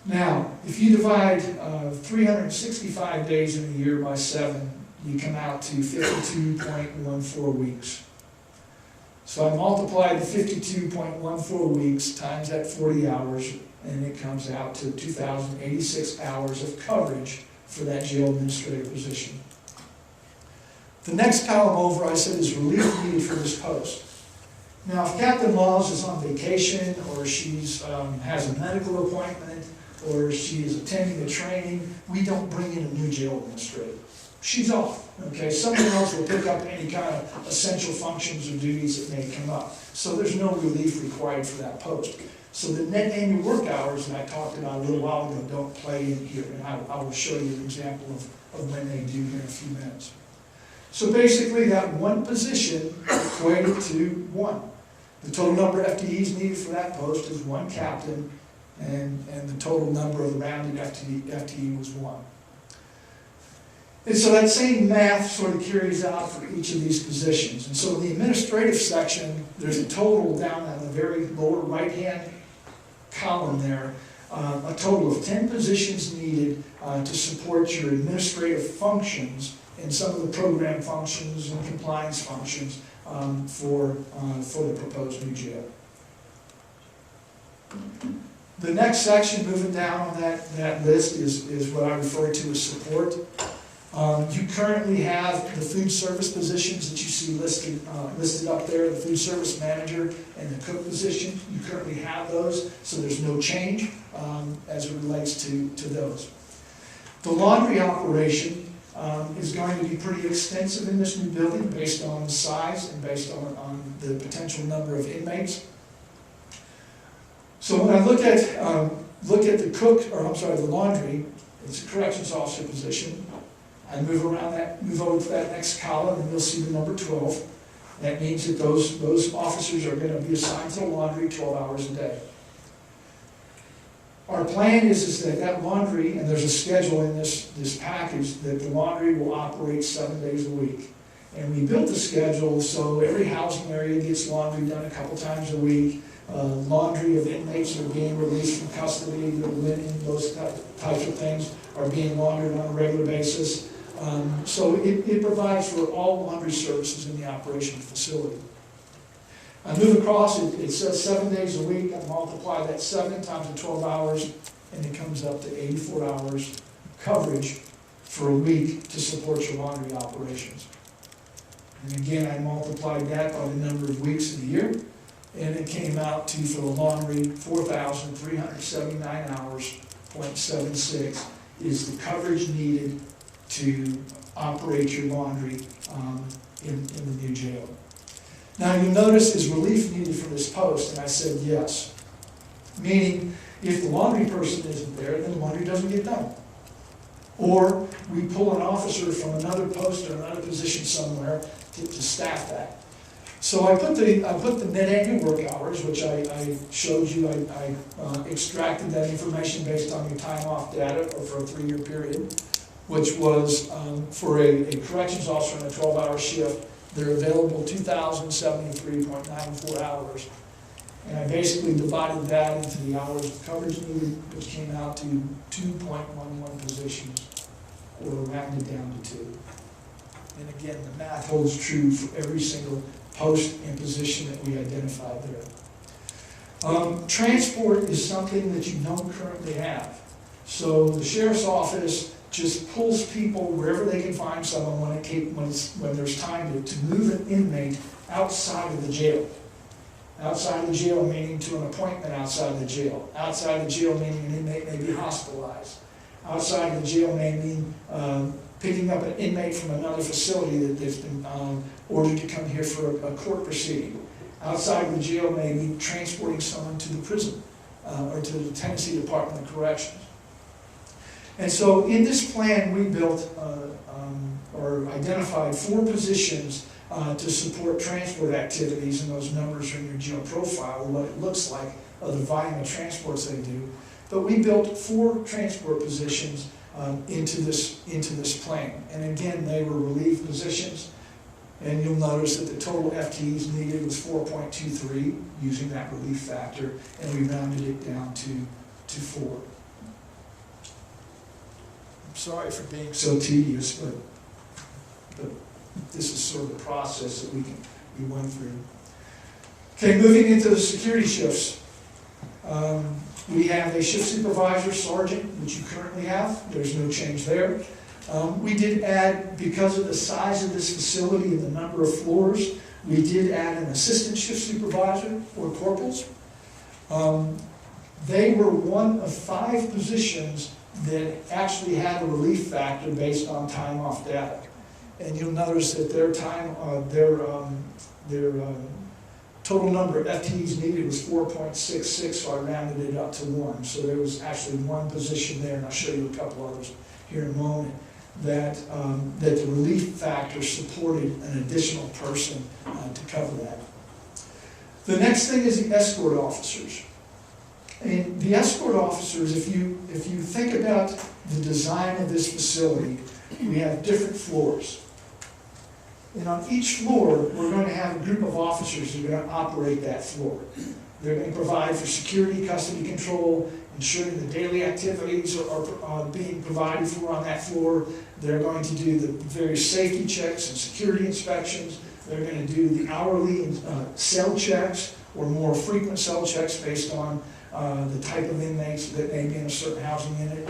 Now, if you divide 365 days in a year by 7, you come out to 52.14 weeks. So I multiply the 52.14 weeks times that 40 hours, and it comes out to 2,086 hours of coverage for that jail administrator position. The next column over, I said, is relief needed for this post. Now, if Captain Laws is on vacation, or she's has a medical appointment, or she is attending a training, we don't bring in a new jail administrator. She's off, okay? Someone else will pick up any kind of essential functions or duties that may come up. So there's no relief required for that post. So the net annual work hours that I talked about a little while ago don't play in here, and I will show you an example of when they do here in a few minutes. So basically that one position equated to 1. The total number of FTEs needed for that post is 1 captain, and the total number of the rounded FTE was 1. And so that same math sort of carries out for each of these positions. And so in the administrative section, there's a total down on the very lower right-hand column there, a total of 10 positions needed to support your administrative functions and some of the program functions and compliance functions for the proposed new jail. The next section, moving down on that list, is what I refer to as support. You currently have the food service positions that you see listed up there, the food service manager and the cook position. You currently have those, so there's no change as it relates to those. The laundry operation is going to be pretty extensive in this new building based on the size and based on the potential number of inmates. So when I look at the laundry, it's a corrections officer position. I move over to that next column, and you'll see the number 12. That means that those officers are going to be assigned to the laundry 12 hours a day. Our plan is that laundry, and there's a schedule in this package, that the laundry will operate 7 days a week. And we built the schedule so every housing area gets laundry done a couple times a week. Laundry of inmates that are being released from custody, their linen, those types of things are being laundered on a regular basis. So it provides for all laundry services in the operation of the facility. I move across, it says 7 days a week. I multiply that 7 times the 12 hours, and it comes up to 84 hours coverage for a week to support your laundry operations. And again, I multiplied that by the number of weeks in the year, and it came out to, for the laundry, 4,379 hours, 0.76 is the coverage needed to operate your laundry in the new jail. Now you'll notice, is relief needed for this post? And I said yes. Meaning, if the laundry person isn't there, then the laundry doesn't get done. Or we pull an officer from another post or another position somewhere to staff that. So I put the net annual work hours, which I showed you. I extracted that information based on your time off data for a 3-year period, which was for a corrections officer in a 12-hour shift. They're available 2,073.94 hours. And I basically divided that into the hours of coverage needed, which came out to 2.11 positions, or rounded down to 2. And again, the math holds true for every single post and position that we identified there. Transport is something that you don't currently have. So the sheriff's office just pulls people wherever they can find someone when there's time to move an inmate outside of the jail. Outside of the jail meaning to an appointment outside of the jail. Outside of the jail meaning an inmate may be hospitalized. Outside of the jail may mean picking up an inmate from another facility that's been ordered to come here for a court proceeding. Outside of the jail may mean transporting someone to the prison or to the Tennessee Department of Corrections. And so in this plan, we built or identified 4 positions to support transport activities, and those numbers are in your jail profile, what it looks like, of the volume of transports they do. But we built 4 transport positions into this plan. And again, they were relief positions. And you'll notice that the total FTEs needed was 4.23, using that relief factor, and we rounded it down to 4. I'm sorry for being so tedious, but this is sort of the process that we went through. Okay, moving into the security shifts. We have a shift supervisor, sergeant, which you currently have. There's no change there. We did add, because of the size of this facility and the number of floors, we did add an assistant shift supervisor, or corporals. They were one of 5 positions that actually had a relief factor based on time off data. And you'll notice that their total number of FTEs needed was 4.66, so I rounded it up to 1. So there was actually 1 position there, and I'll show you a couple others here in a moment, that the relief factor supported an additional person to cover that. The next thing is the escort officers. And the escort officers, if you think about the design of this facility, we have different floors. And on each floor, we're going to have a group of officers who are going to operate that floor. They're going to provide for security, custody control, ensuring the daily activities are being provided for on that floor. They're going to do the various safety checks and security inspections. They're going to do the hourly cell checks or more frequent cell checks based on the type of inmates that may be in a certain housing unit.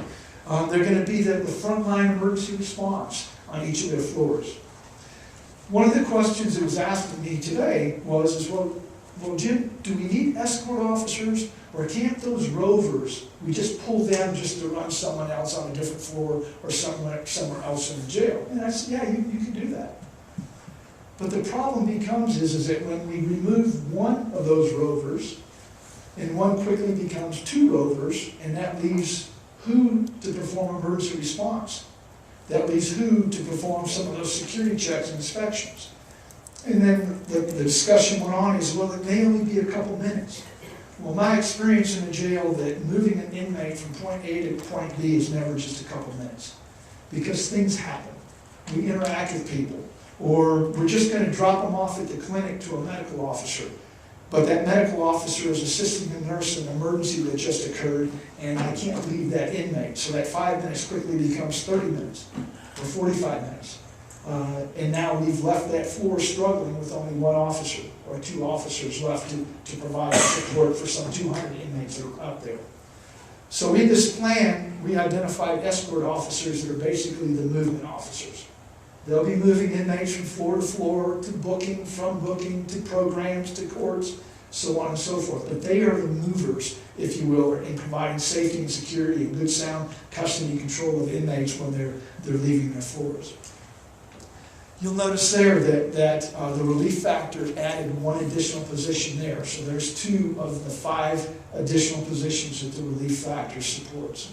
They're going to be the frontline emergency response on each of their floors. One of the questions that was asked of me today was, well, Jim, do we need escort officers, or can't those rovers, we just pull them just to run someone else on a different floor or somewhere else in the jail? And I said, yeah, you can do that. But the problem becomes is that when we remove one of those rovers, and one quickly becomes 2 rovers, and that leaves who to perform emergency response? That leaves who to perform some of those security checks and inspections? And then the discussion went on is, well, it may only be a couple minutes. Well, my experience in the jail that moving an inmate from point A to point B is never just a couple minutes, because things happen. We interact with people, or we're just going to drop them off at the clinic to a medical officer. But that medical officer is assisting the nurse in an emergency that just occurred, and I can't leave that inmate. So that 5 minutes quickly becomes 30 minutes or 45 minutes. And now we've left that floor struggling with only 1 officer or 2 officers left to provide support for some 200 inmates that are up there. So in this plan, we identified escort officers that are basically the movement officers. They'll be moving inmates from floor to floor, to booking, from booking, to programs, to courts, so on and so forth. But they are the movers, if you will, in providing safety and security and good sound custody and control of inmates when they're leaving their floors. You'll notice there that the relief factor added one additional position there. So there's 2 of the 5 additional positions that the relief factor supports.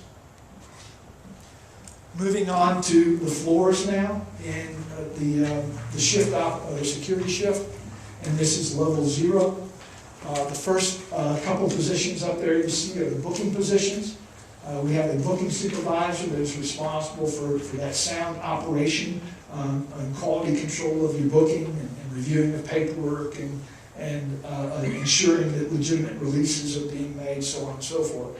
Moving on to the floors now in the shift the security shift, and this is level 0. The first couple positions up there you see are the booking positions. We have a booking supervisor that is responsible for that sound operation and quality control of your booking and reviewing the paperwork and ensuring that legitimate releases are being made, so on and so forth.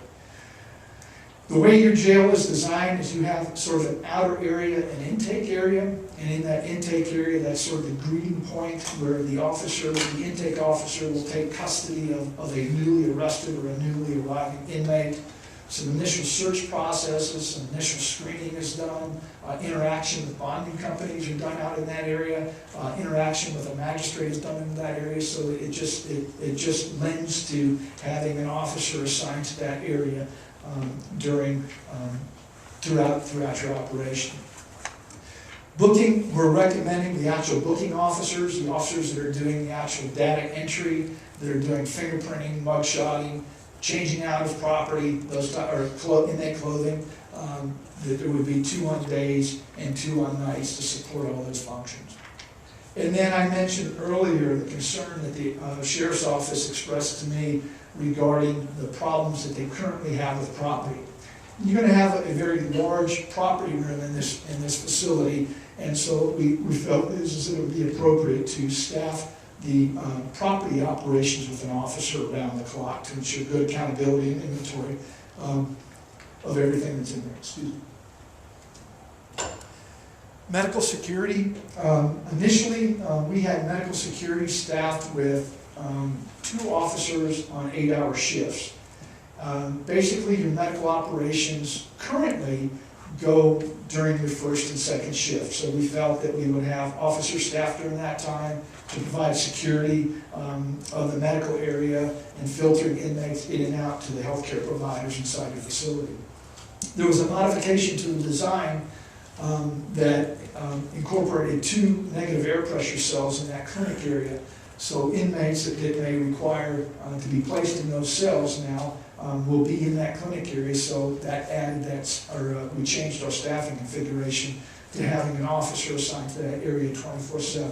The way your jail is designed is you have sort of an outer area, an intake area, and in that intake area, that's sort of the greeting point where the intake officer will take custody of a newly arrested or a newly arriving inmate. Some initial search processes, some initial screening is done, interaction with bonding companies are done out in that area, interaction with a magistrate is done in that area, so it just lends to having an officer assigned to that area throughout your operation. Booking, we're recommending the actual booking officers, the officers that are doing the actual data entry, that are doing fingerprinting, mugshotting, changing out of property, inmate clothing, that there would be 2 on days and 2 on nights to support all those functions. And then I mentioned earlier the concern that the Sheriff's Office expressed to me regarding the problems that they currently have with property. You're going to have a very large property room in this facility, and so we felt that it would be appropriate to staff the property operations with an officer around the clock to ensure good accountability and inventory of everything that's in there. Excuse me. Medical security. Initially, we had medical security staffed with 2 officers on 8-hour shifts. Basically, your medical operations currently go during your first and second shift. So we felt that we would have officer staff during that time to provide security of the medical area and filtering inmates in and out to the healthcare providers inside the facility. There was a modification to the design that incorporated 2 negative air pressure cells in that clinic area. So inmates that may require to be placed in those cells now will be in that clinic area. So that we changed our staffing configuration to having an officer assigned to that area 24/7,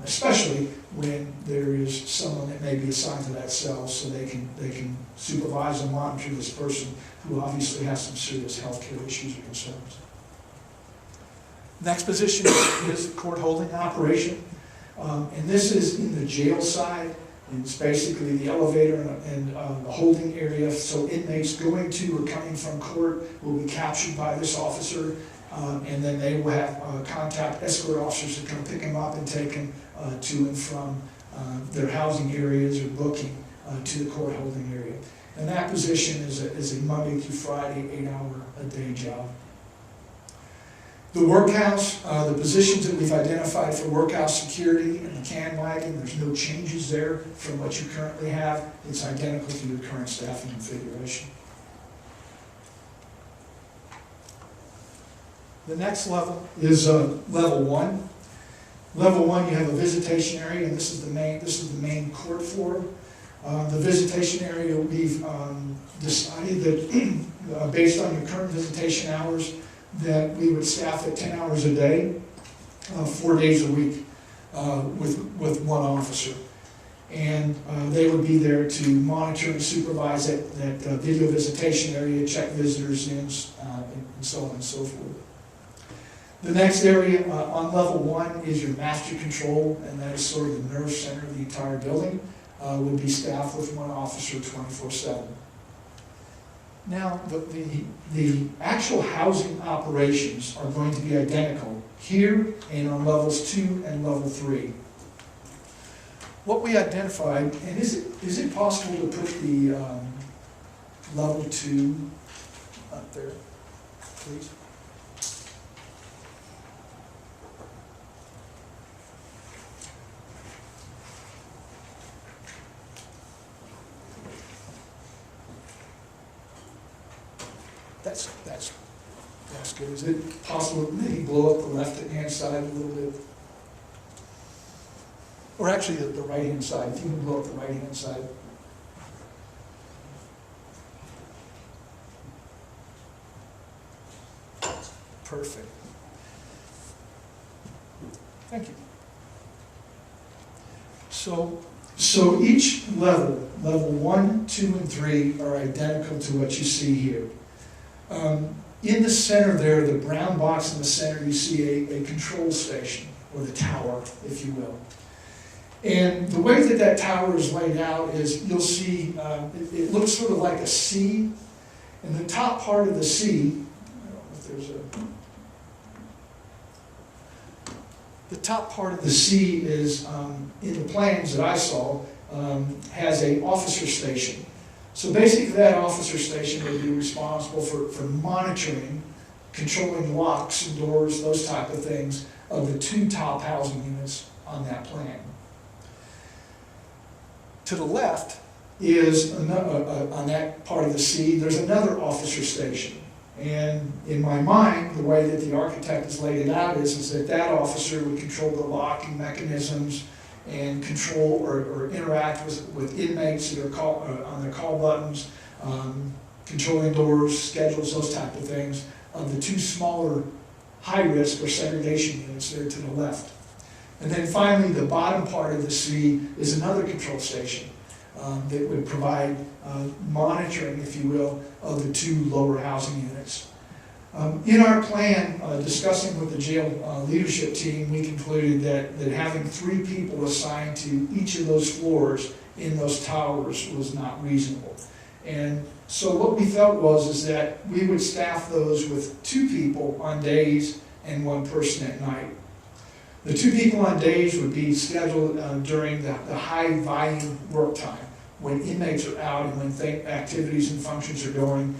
especially when there is someone that may be assigned to that cell, so they can supervise and monitor this person who obviously has some serious healthcare issues or concerns. Next position is court holding operation. And this is in the jail side, and it's basically the elevator and the holding area. So inmates going to or coming from court will be captured by this officer, and then they will have contact escort officers to come pick them up and take them to and from their housing areas or booking to the court holding area. And that position is a Monday through Friday, 8-hour-a-day job. The workhouse, the positions that we've identified for workhouse security and the can wagon, there's no changes there from what you currently have. It's identical to your current staffing configuration. The next level is level 1. Level 1, you have a visitation area, and this is the main court floor. The visitation area, we've decided that based on your current visitation hours, that we would staff at 10 hours a day, 4 days a week, with 1 officer. And they would be there to monitor and supervise that video visitation area, check visitors in, and so on and so forth. The next area on level 1 is your master control, and that is sort of the nerve center of the entire building. Would be staffed with 1 officer 24/7. Now, the actual housing operations are going to be identical here and on levels 2 and level 3. What we identified, and is it possible to put the level 2 up there, please? that's good. Is it possible to maybe blow up the left-hand side a little bit? Or actually the right-hand side, if you can blow up the right-hand side. Perfect. Thank you. So each level 1, 2, and 3 are identical to what you see here. In the center there, the brown box in the center, you see a control station, or the tower, if you will. And the way that tower is laid out is, you'll see, it looks sort of like a C. And the top part of the C, I don't know if there's a... The top part of the C is, in the plans that I saw, has an officer station. So basically that officer station would be responsible for monitoring, controlling locks and doors, those type of things, of the 2 top housing units on that plan. To the left is, on that part of the C, there's another officer station. And in my mind, the way that the architect has laid it out is that officer would control the locking mechanisms and control or interact with inmates that are on their call buttons, controlling doors, schedules, those type of things, of the 2 smaller high-risk or segregation units there to the left. And then finally, the bottom part of the C is another control station that would provide monitoring, if you will, of the 2 lower housing units. In our plan, discussing with the jail leadership team, we concluded that having 3 people assigned to each of those floors in those towers was not reasonable. And so what we felt is that we would staff those with 2 people on days and 1 person at night. The 2 people on days would be scheduled during the high volume work time, when inmates are out and when activities and functions are going,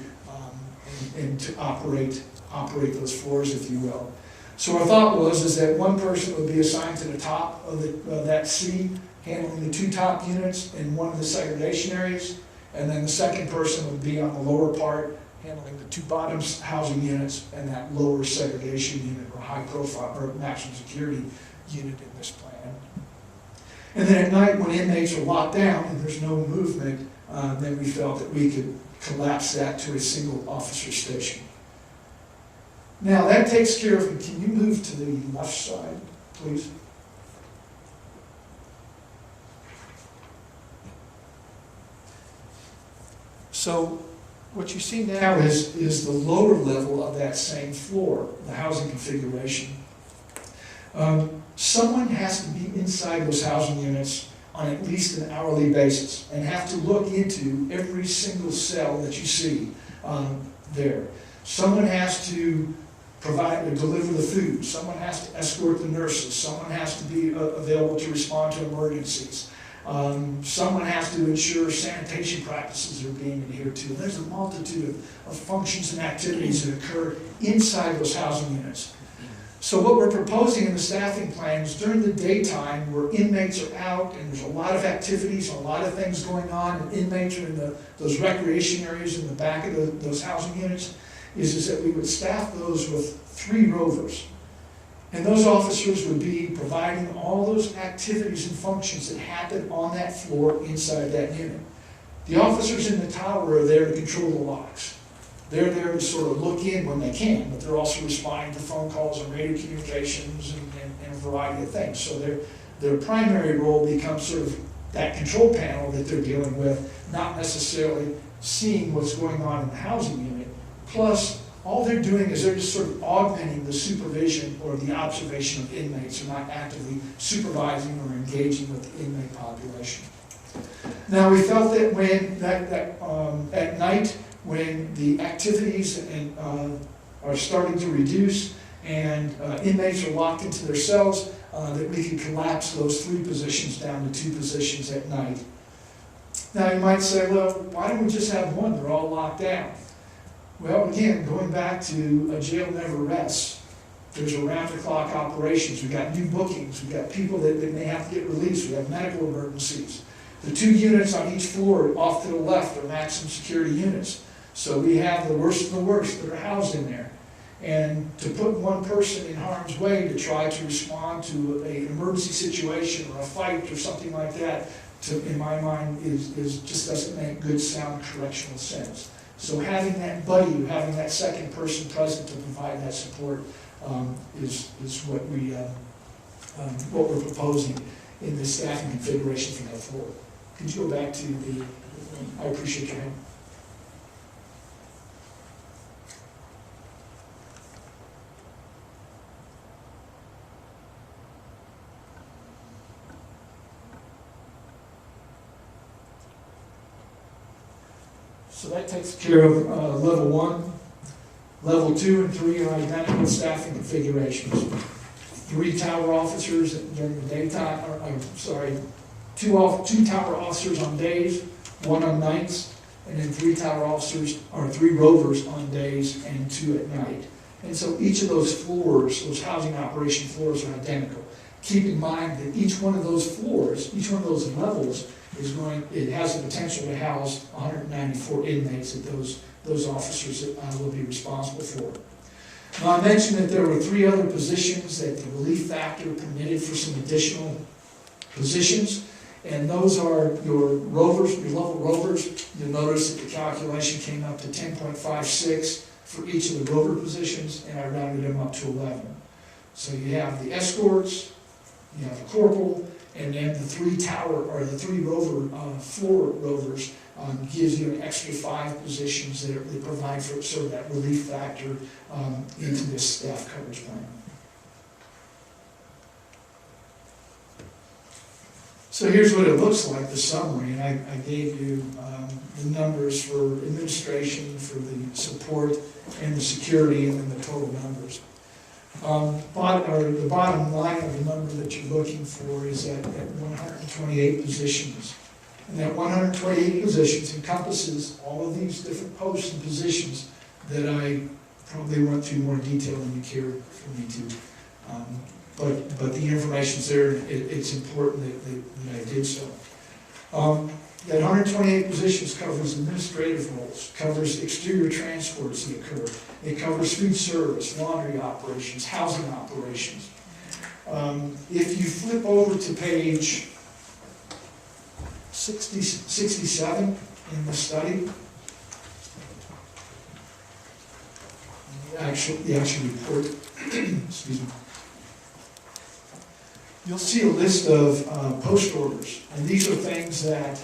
and to operate those floors, if you will. So our thought was that 1 person would be assigned to the top of that C, handling the 2 top units in one of the segregation areas, and then the second person would be on the lower part, handling the 2 bottom housing units and that lower segregation unit, or high profile, or maximum security unit in this plan. And then at night, when inmates are locked down and there's no movement, then we felt that we could collapse that to a single officer station. Now that takes care of, can you move to the left side, please? So what you see now is the lower level of that same floor, the housing configuration. Someone has to be inside those housing units on at least an hourly basis and have to look into every single cell that you see there. Someone has to provide or deliver the food. Someone has to escort the nurses. Someone has to be available to respond to emergencies. Someone has to ensure sanitation practices are being adhered to. There's a multitude of functions and activities that occur inside those housing units. So what we're proposing in the staffing plan is during the daytime, where inmates are out and there's a lot of activities, a lot of things going on, and inmates are in those recreation areas in the back of those housing units, is that we would staff those with 3 rovers. And those officers would be providing all those activities and functions that happen on that floor inside that unit. The officers in the tower are there to control the locks. They're there to sort of look in when they can, but they're also responding to phone calls and radio communications and a variety of things. So their primary role becomes sort of that control panel that they're dealing with, not necessarily seeing what's going on in the housing unit. Plus, all they're doing is they're just sort of augmenting the supervision or the observation of inmates. They're not actively supervising or engaging with the inmate population. Now, we felt that when at night, when the activities are starting to reduce and inmates are locked into their cells, that we could collapse those 3 positions down to 2 positions at night. Now, you might say, well, why don't we just have 1? They're all locked down. Well, again, going back to a jail never rests. There's around-the-clock operations. We've got new bookings. We've got people that may have to get released. We have medical emergencies. The 2 units on each floor off to the left are maximum security units. So we have the worst of the worst that are housed in there. And to put one person in harm's way to try to respond to an emergency situation or a fight or something like that, in my mind, just doesn't make good, sound correctional sense. So having that buddy, having that second person present to provide that support is what we're proposing in this staffing configuration for that floor. Could you go back to the? I appreciate your help. So that takes care of level 1. Level 2 and 3 are identical staffing configurations. 3 tower officers during the daytime, two tower officers on days, 1 on nights, and then 3 tower officers, or 3 rovers on days and 2 at night. And so each of those floors, those housing operation floors, are identical. Keep in mind that each one of those floors, each one of those levels, it has the potential to house 194 inmates that those officers will be responsible for. Now, I mentioned that there were 3 other positions that the relief factor permitted for some additional positions, and those are your rovers, your level rovers. You'll notice that the calculation came up to 10.56 for each of the rover positions, and I rounded them up to 11. So you have the escorts, you have the corporal, and then the 3 tower, or the 3 rover, floor rovers gives you an extra 5 positions that provide for sort of that relief factor into this staff coverage plan. So here's what it looks like, the summary, and I gave you the numbers for administration, for the support, and the security, and then the total numbers. The bottom line of the number that you're looking for is at 128 positions. And that 128 positions encompasses all of these different posts and positions that I probably went through more detail than you care for me to. But the information's there. It's important that I did so. That 128 positions covers administrative roles, covers exterior transports that occur. It covers food service, laundry operations, housing operations. If you flip over to page 67 in the study, the actual report, excuse me, you'll see a list of post orders, and these are things that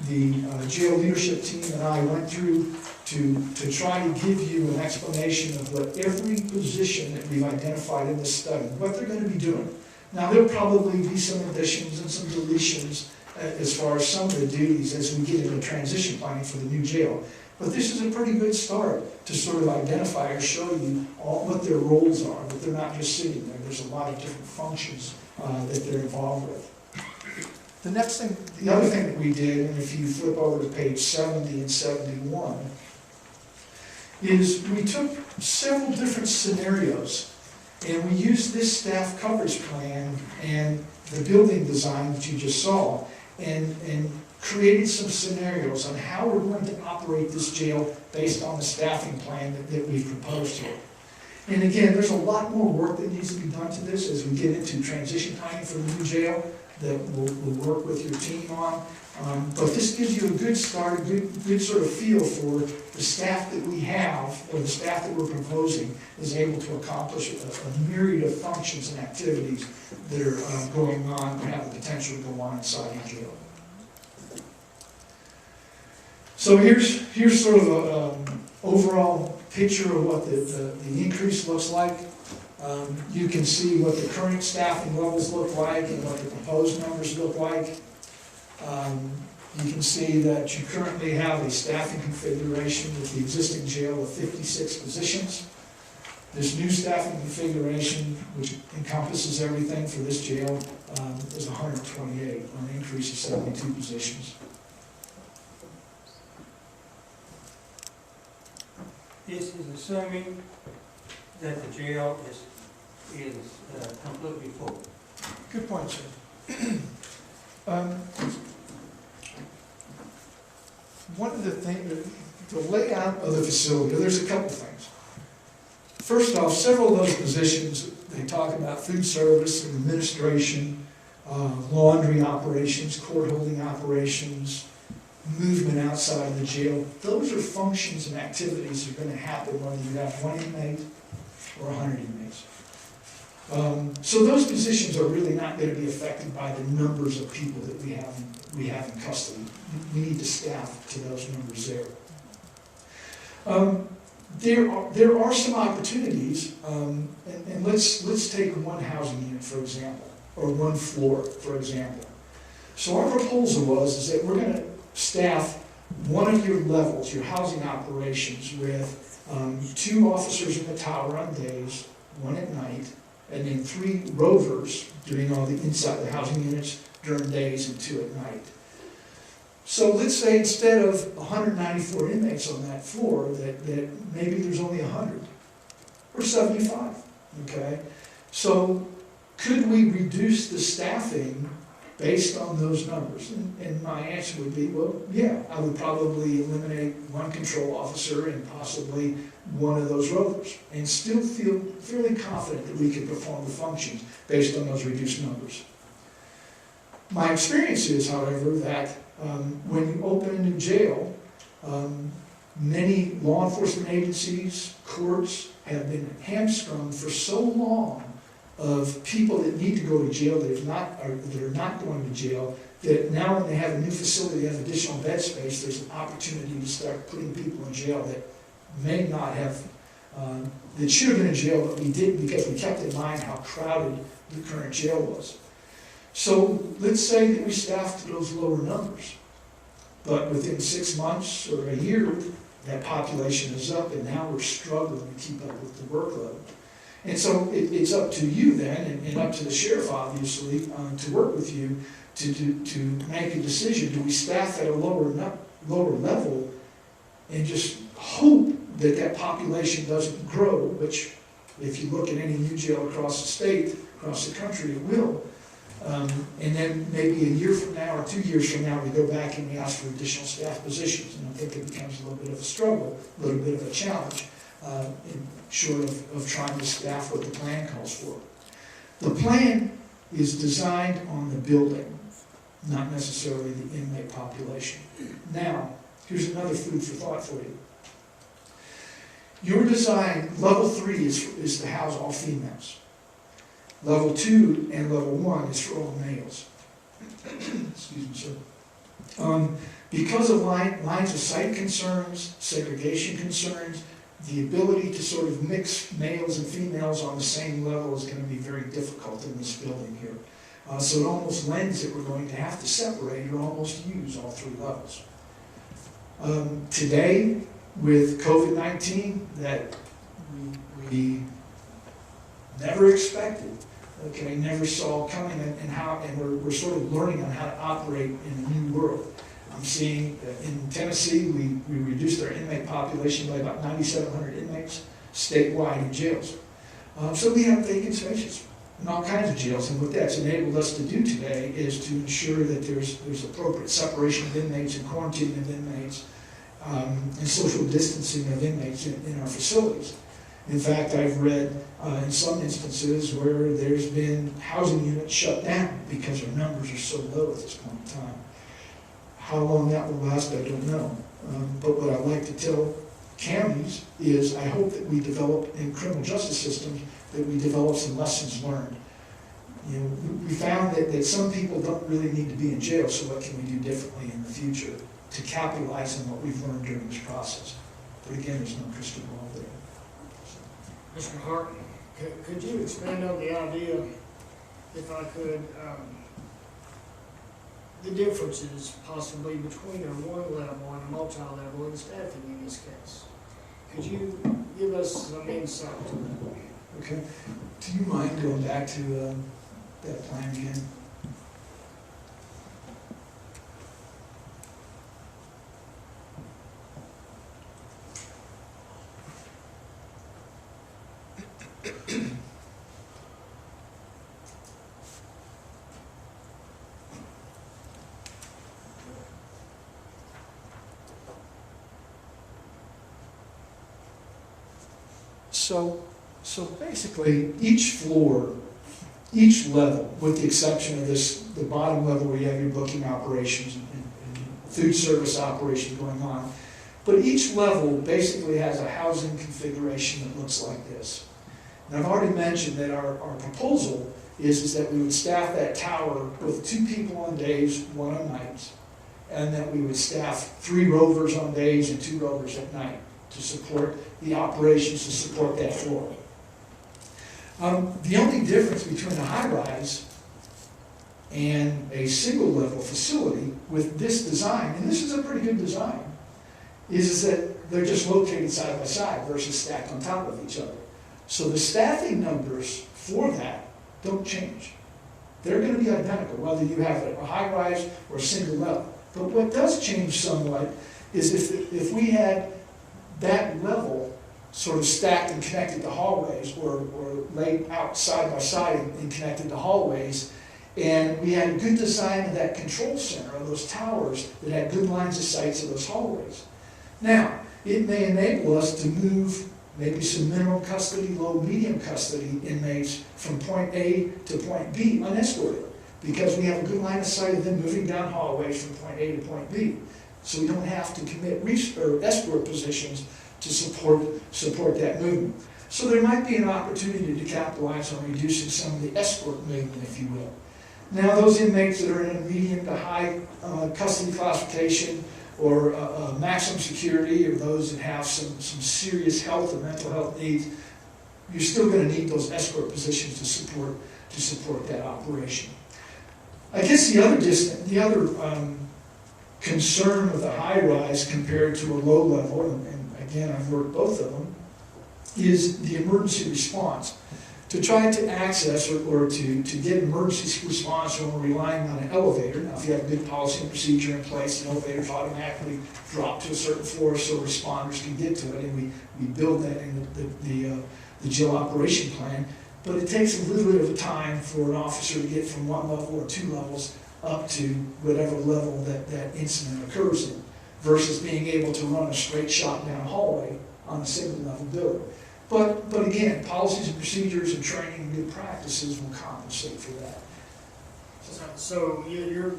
the jail leadership team and I went through to try to give you an explanation of what every position that we've identified in this study, what they're going to be doing. Now, there'll probably be some additions and some deletions as far as some of the duties as we get into transition planning for the new jail. But this is a pretty good start to sort of identify or show you all what their roles are, that they're not just sitting there. There's a lot of different functions that they're involved with. The other thing that we did, and if you flip over to page 70 and 71, is we took several different scenarios and we used this staff coverage plan and the building design that you just saw and created some scenarios on how we're going to operate this jail based on the staffing plan that we've proposed here. And again, there's a lot more work that needs to be done to this as we get into transition planning for the new jail that we'll work with your team on. But this gives you a good start, a good sort of feel for the staff that we have, or the staff that we're proposing is able to accomplish a myriad of functions and activities that are going on or have the potential to go on inside the jail. So here's sort of an overall picture of what the increase looks like. You can see what the current staffing levels look like and what the proposed numbers look like. You can see that you currently have a staffing configuration with the existing jail of 56 positions. This new staffing configuration, which encompasses everything for this jail, is 128, an increase of 72 positions. This is assuming that the jail is completely full. Good point, sir. One of the things, the layout of the facility, there's a couple things. First off, several of those positions, they talk about food service and administration, laundry operations, court holding operations, movement outside of the jail. Those are functions and activities that are going to happen whether you have 1 inmate or 100 inmates. So those positions are really not going to be affected by the numbers of people that we have in custody. We need to staff to those numbers there. There are some opportunities, and let's take one housing unit, for example, or one floor, for example. So our proposal is that we're going to staff one of your levels, your housing operations, with 2 officers in the tower on days, 1 at night, and then 3 rovers doing all the inside the housing units during days and 2 at night. So let's say instead of 194 inmates on that floor, that maybe there's only 100 or 75, okay? So could we reduce the staffing based on those numbers? And my answer would be, well, yeah, I would probably eliminate 1 control officer and possibly 1 of those rovers and still feel fairly confident that we could perform the functions based on those reduced numbers. My experience is, however, that when you open a new jail, many law enforcement agencies, courts have been hamstrung for so long of people that need to go to jail that are not going to jail, that now when they have a new facility, they have additional bed space, there's an opportunity to start putting people in jail that may not have, that should have been in jail, but we didn't because we kept in mind how crowded the current jail was. So let's say that we staffed to those lower numbers, but within 6 months or a year, that population is up, and now we're struggling to keep up with the workload. And so it's up to you then, and up to the sheriff, obviously, to work with you to make a decision. Do we staff at a lower level and just hope that that population doesn't grow, which if you look at any new jail across the state, across the country, it will. And then maybe a year from now or 2 years from now, we go back and we ask for additional staff positions. And I think it becomes a little bit of a struggle, a little bit of a challenge, short of trying to staff what the plan calls for. The plan is designed on the building, not necessarily the inmate population. Now, here's another food for thought for you. Your design, level 3 is to house all females. Level 2 and level 1 is for all males. Excuse me, sir. Because of lines of sight concerns, segregation concerns, the ability to sort of mix males and females on the same level is going to be very difficult in this building here. So it almost lends that we're going to have to separate or almost use all 3 levels. Today, with COVID-19, that we never expected, okay, never saw coming, and we're sort of learning on how to operate in a new world. I'm seeing in Tennessee, we reduced our inmate population by about 9,700 inmates statewide in jails. So we have vacant spaces in all kinds of jails, and what that's enabled us to do today is to ensure that there's appropriate separation of inmates and quarantining of inmates and social distancing of inmates in our facilities. In fact, I've read in some instances where there's been housing units shut down because our numbers are so low at this point in time. How long that will last, I don't know. But what I like to tell counties is I hope that we develop in criminal justice systems, that we develop some lessons learned. You know, we found that some people don't really need to be in jail, so what can we do differently in the future to capitalize on what we've learned during this process? But again, there's no crystal ball there. Mr. Hart, could you expand on the idea, if I could, the differences possibly between a 1 level and a multi-level in staffing in this case? Could you give us some insight to that? Okay. Do you mind going back to that plan again? So basically, each floor, each level, with the exception of the bottom level where you have your booking operations and food service operation going on, but each level basically has a housing configuration that looks like this. And I've already mentioned that our proposal is that we would staff that tower with 2 people on days, 1 on nights, and that we would staff 3 rovers on days and 2 rovers at night to support the operations, to support that floor. The only difference between a high-rise and a single-level facility with this design, and this is a pretty good design, is that they're just located side by side versus stacked on top of each other. So the staffing numbers for that don't change. They're going to be identical, whether you have a high-rise or a single level. But what does change somewhat is if we had that level sort of stacked and connected to hallways, or laid out side by side and connected to hallways, and we had a good design of that control center, of those towers that had good lines of sight to those hallways. Now, it may enable us to move maybe some minimum custody, low, medium custody inmates from point A to point B unescorted, because we have a good line of sight of them moving down hallways from point A to point B. So we don't have to commit escort positions to support that movement. So there might be an opportunity to capitalize on reducing some of the escort movement, if you will. Now, those inmates that are in a medium to high custody classification, or maximum security, or those that have some serious health and mental health needs, you're still going to need those escort positions to support that operation. I guess the other concern with a high-rise compared to a low level, and again, I've worked both of them, is the emergency response. To try to access or to get emergency response when we're relying on an elevator. Now, if you have a good policy and procedure in place, the elevators automatically drop to a certain floor so responders can get to it, and we build that in the jail operation plan. But it takes a little bit of a time for an officer to get from 1 level or 2 levels up to whatever level that incident occurs in, versus being able to run a straight shot down a hallway on a single level building. But again, policies and procedures and training and good practices will compensate for that. So your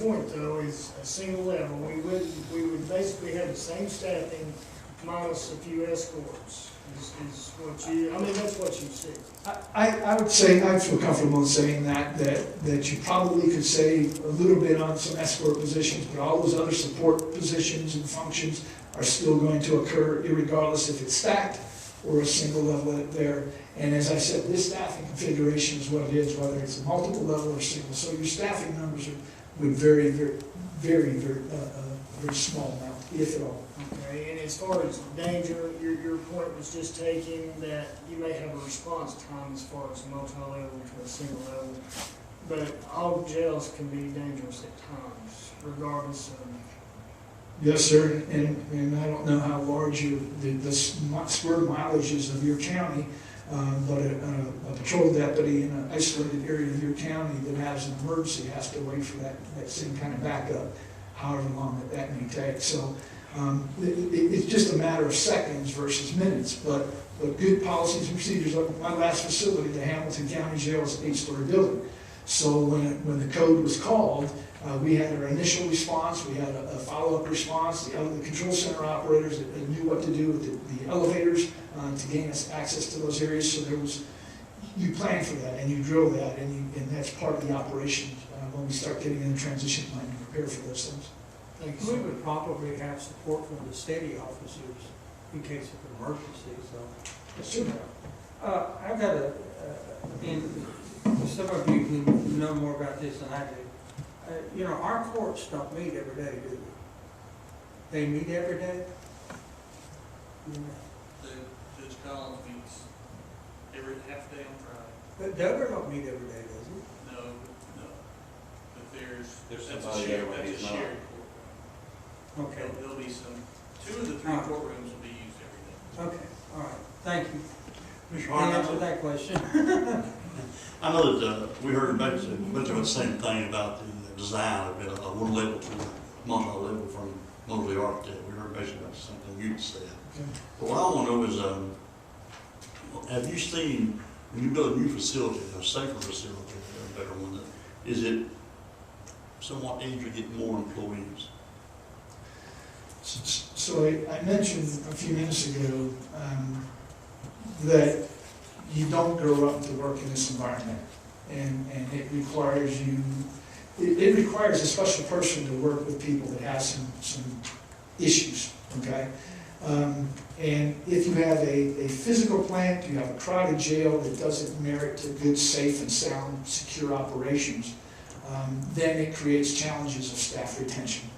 point though is a single level. We would basically have the same staffing minus a few escorts. Is what you? I mean, that's what you see. I would say I feel comfortable in saying that you probably could save a little bit on some escort positions, but all those other support positions and functions are still going to occur, irregardless if it's stacked or a single level there. And as I said, this staffing configuration is what it is, whether it's a multiple level or single. So your staffing numbers would vary very small now, if at all. Okay, and as far as danger, your point was just taking that you may have a response time as far as a multi-level to a single level, but all jails can be dangerous at times, regardless of. Yes, sir, and I don't know how large the square mileage is of your county, but a patrol deputy in an isolated area of your county that has an emergency has to wait for that same kind of backup, however long that may take. So it's just a matter of seconds versus minutes, but good policies and procedures. Like my last facility, the Hamblen County Jail, is an 8-story building. So when the code was called, we had our initial response, we had a follow-up response, the control center operators that knew what to do with the elevators to gain us access to those areas. So you plan for that and you drill that, and that's part of the operation when we start getting in the transition plan to prepare for those things. Thank you. We would probably have support from the steady officers in case of emergency, so. Yes, sir. I've got and some of you who know more about this than I do, our courts don't meet every day, do they? They meet every day? Judge Collins meets every half day on Friday. But Dover don't meet every day, does he? No. But There's that's somebody there when a he's not. shared courtroom. Okay, There'll be 2 of the 3 courtrooms will be used every day. okay, all right, thank you. Mr. You Hart, answered that question. I know that we heard much of the same thing about the design of it, a 1 level to multi-level from Mosley Architect. We heard basically about something you said. Okay. But what I want to know is, Have you seen, when you build a new facility, a safer facility, a better one, is it somewhat easier to get more employees? So I mentioned a few minutes ago that you don't grow up to work in this environment. And it requires you, it requires a special person to work with people that have some issues, okay? And if you have a physical plant, you have a crowded jail that doesn't merit to good, safe, and sound, secure operations, then it creates challenges of staff retention.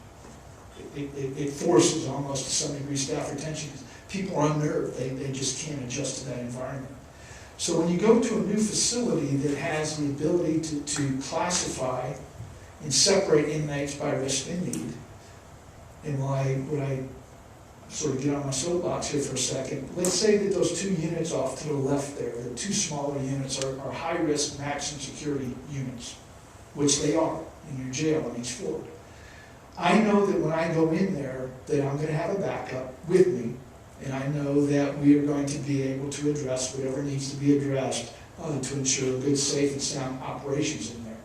It forces almost to some degree staff retention because people are unnerved. They just can't adjust to that environment. So when you go to a new facility that has the ability to classify and separate inmates by risk and need, and when I sort of get on my soapbox here for a second, let's say that those 2 units off to the left there, the 2 smaller units are high-risk maximum security units, which they are in your jail on each floor. I know that when I go in there that I'm going to have a backup with me, and I know that we are going to be able to address whatever needs to be addressed to ensure good, safe, and sound operations in there.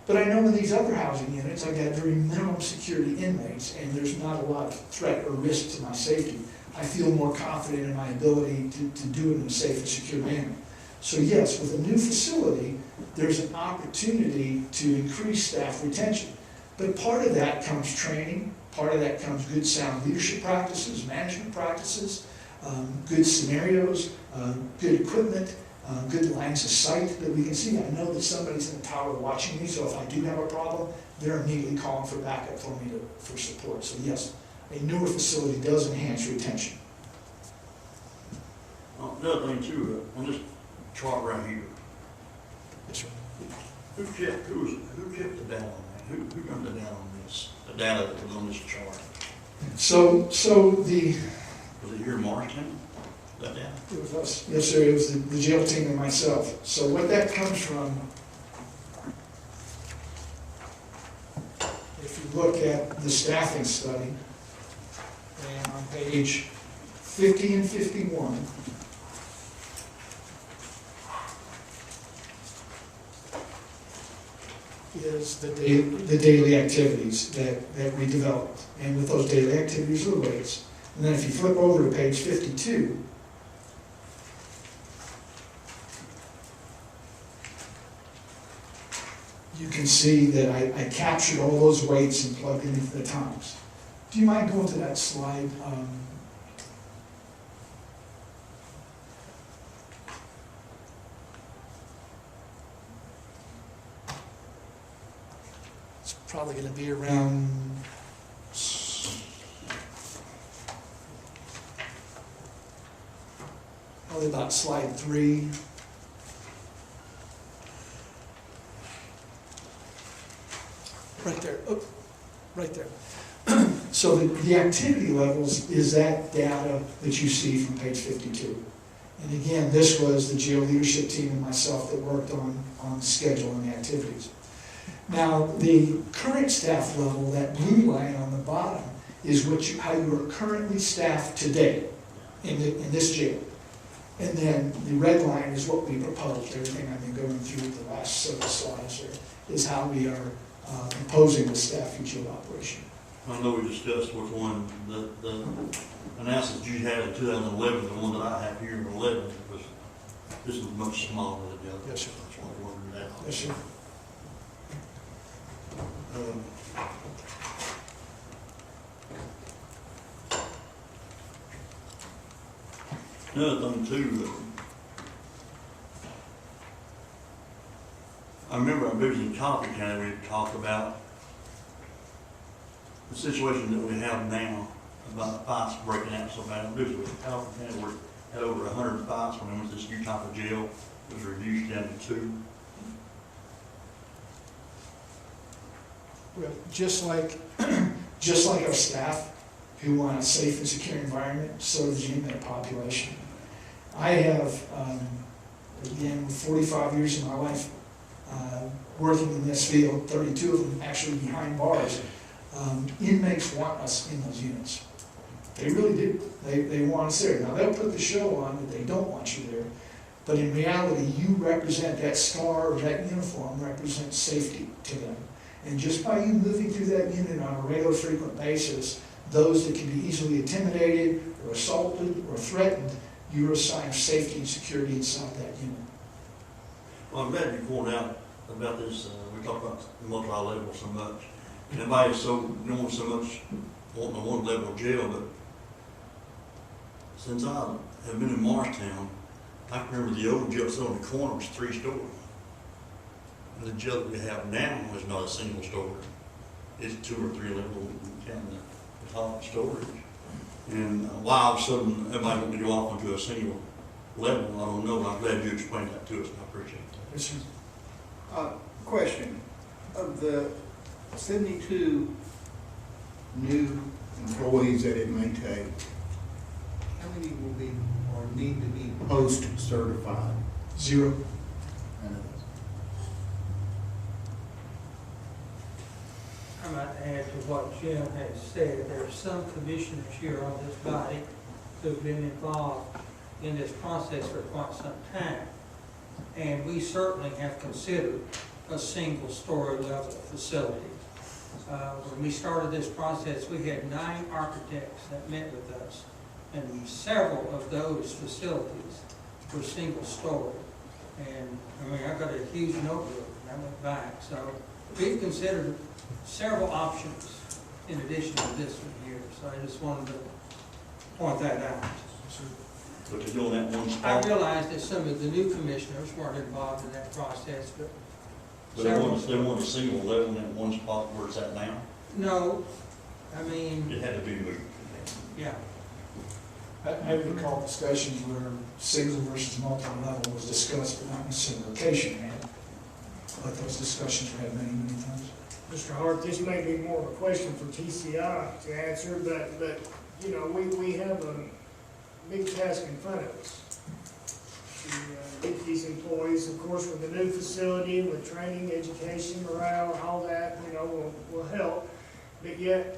But I know in these other housing units, I've got very minimum security inmates, and there's not a lot of threat or risk to my safety. I feel more confident in my ability to do it in a safe and secure manner. So yes, with a new facility, there's an opportunity to increase staff retention. But part of that comes training, part of that comes good sound leadership practices, management practices, good scenarios, good equipment, good lines of sight that we can see. I know that somebody's in the tower watching me, so if I do have a problem, they're immediately calling for backup for me for support. So yes, a newer facility does enhance retention. Another thing too, on this chart right here, Yes, sir. who kept the data on that? Who run the data on this? The data that was on this chart? So the Was it here in Marshtown? That data? It was us. Yes, sir. It was the jail team and myself. So what that comes from, if you look at the staffing study, and on page 50 and 51, is the daily activities that we developed. And with those daily activities are the weights. And then if you flip over to page 52, you can see that I captured all those weights and plugged in the times. Do you mind going to that slide? It's probably going to be around probably about slide 3. Right there, oh, right there. So the activity levels is that data that you see from page 52. And again, this was the jail leadership team and myself that worked on the schedule and the activities. Now, the current staff level, that blue line on the bottom, is how you are currently staffed today in this jail. And then the red line is what we proposed. Everything I've been going through the last several slides is how we are imposing the staff in jail operation. I know we discussed which one, the announcement you had in 2011, the one that I have here in 11, this is much smaller than the other. Yes, sir. That's why I wondered that. Yes, sir. Another thing too, I remember I visited in Coffee County, we talked about the situation that we have now about fights breaking out so bad. This was Coffee County, we had over 100 fights when there was this new type of jail. It was reduced down to 2. Well, just like our staff who want a safe and secure environment, so does the inmate population. I have, again, with 45 years of my life working in this field, 32 of them actually behind bars, inmates want us in those units. They really do. They want us there. Now, they'll put the show on that they don't want you there, But in reality, you represent that star or that uniform represents safety to them. And just by you moving through that unit on a regular, frequent basis, those that can be easily intimidated or assaulted or threatened, you're a sign of safety and security inside that unit. Well, I'm glad you pointed out about this, we talk about multi-level so much. And everybody's so, doing so much, wanting a one level jail, but since I have been in Morristown, I can remember the old jail still on the corner was 3-story. And the jail that we have now is not a single story. It's 2 or 3 levels, counting the top storage. And why all of a sudden everybody want to go off into a single level, I don't know. I'm glad you explained that to us, and I appreciate that. Yes, sir. Question, of the 72 new employees that it may take, how many will be or need to be post-certified? 0. I might add to what Jim has said. There are some commissioners here on this body who've been involved in this process for quite some time. And we certainly have considered a single-story level facility. When we started this process, we had 9 architects that met with us, and several of those facilities were single-story. And I mean, I got a huge notebook, and I went back. So we've considered several options in addition to this one here. So I just wanted to point that out. But you're doing that one I spot, realized that some of the new commissioners weren't involved in that process, but but they want a single level in that one spot where it's at now. no, I mean, It had to be moved. yeah. I recall discussions where single versus multi-level was discussed, but not necessarily location had. But those discussions were had many, many times. Mr. Hart, this may be more of a question for TCI to answer, but, you know, we have a big task in front of us. To get these employees, of course, with the new facility, with training, education, morale, all that, you know, will help. But yet,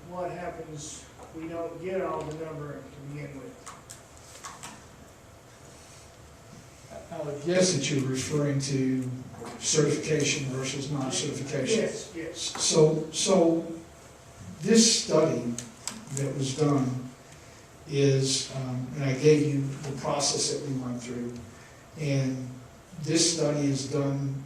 what happens, we don't get all the number to begin with. I would guess that you're referring to certification versus non-certification. Yes, yes. So this study that was done is, and I gave you the process that we went through, and this study is done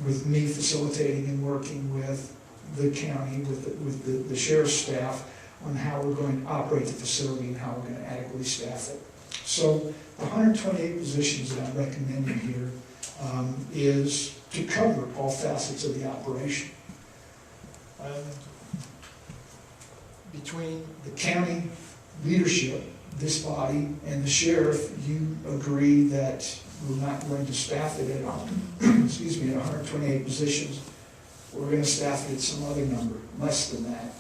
with me facilitating and working with the county, with the sheriff's staff on how we're going to operate the facility and how we're going to adequately staff it. So the 128 positions that I'm recommending here is to cover all facets of the operation. Between the county leadership, this body, and the sheriff, you agree that we're not going to staff it at, excuse me, at 128 positions. We're going to staff it at some other number, less than that.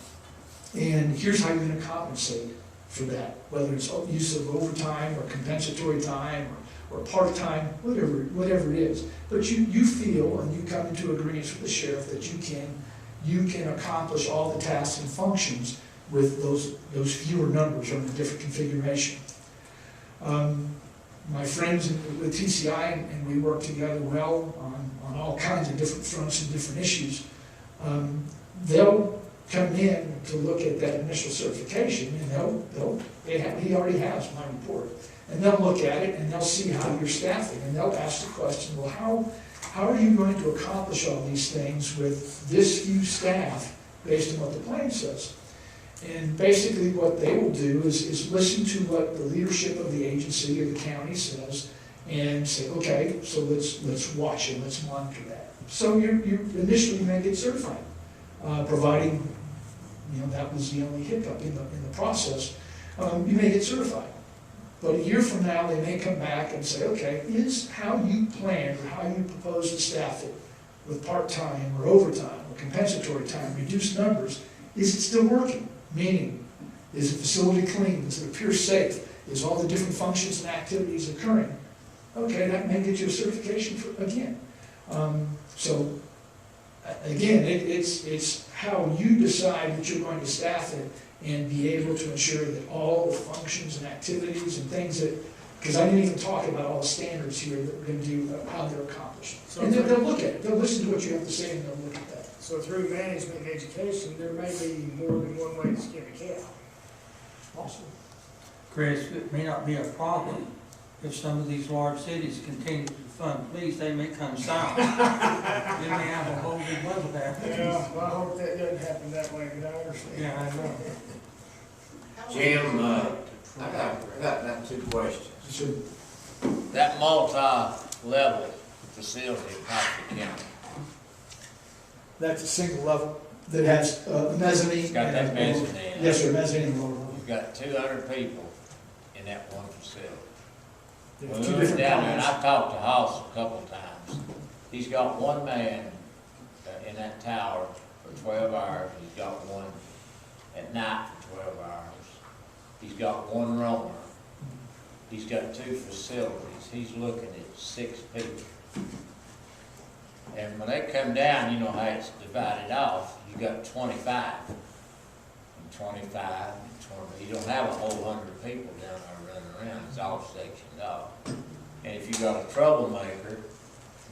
And here's how you're going to compensate for that, whether it's use of overtime or compensatory time or part-time, whatever it is. But you feel, and you come into agreement with the sheriff, that you can accomplish all the tasks and functions with those fewer numbers or in a different configuration. My friends with TCI, and we work together well on all kinds of different fronts and different issues, they'll come in to look at that initial certification, and he already has my report, and they'll look at it and they'll see how you're staffing, and they'll ask the question, well, how are you going to accomplish all these things with this few staff based on what the plan says? And basically what they will do is listen to what the leadership of the agency or the county says and say, okay, so let's watch it, let's monitor that. So you initially may get certified, providing, that was the only hiccup in the process. You may get certified. But a year from now, they may come back and say, okay, is how you plan or how you propose to staff it with part-time or overtime or compensatory time, reduced numbers, is it still working? Meaning, is the facility clean? Does it appear safe? Is all the different functions and activities occurring? Okay, that may get you a certification again. So, again, it's how you decide that you're going to staff it and be able to ensure that all the functions and activities and things that Because I didn't even talk about all the standards here that we're gonna do, how they're accomplished. So And they'll look at it, they'll listen to what you have to say and they'll look at that. So through management and education, there may be more than one way to skin a cat. Awesome. Chris, it may not be a problem if some of these large cities continue to fund police, they may come south. Then we have a whole big level there. Yeah, well, I hope that doesn't happen that way, but I understand. Yeah, I know. Jim, I got two questions. So, That multi-level facility in Hart County, that's a single level that has mezzanine. it's got that and- mezzanine. Yes, sir, mezzanine and lower level. You've got 200 people in that one facility. They When have we two went different down there, and columns. I talked to Hoss a couple of times, he's got one man in that tower for 12 hours, he's got one at night for 12 hours, he's got one roamer, he's got two facilities, he's looking at 6 people. And when they come down, you know how it's divided off, you got 25, and 25, and 20, you don't have a whole 100 people down there running around, it's all sectioned off. And if you got a troublemaker,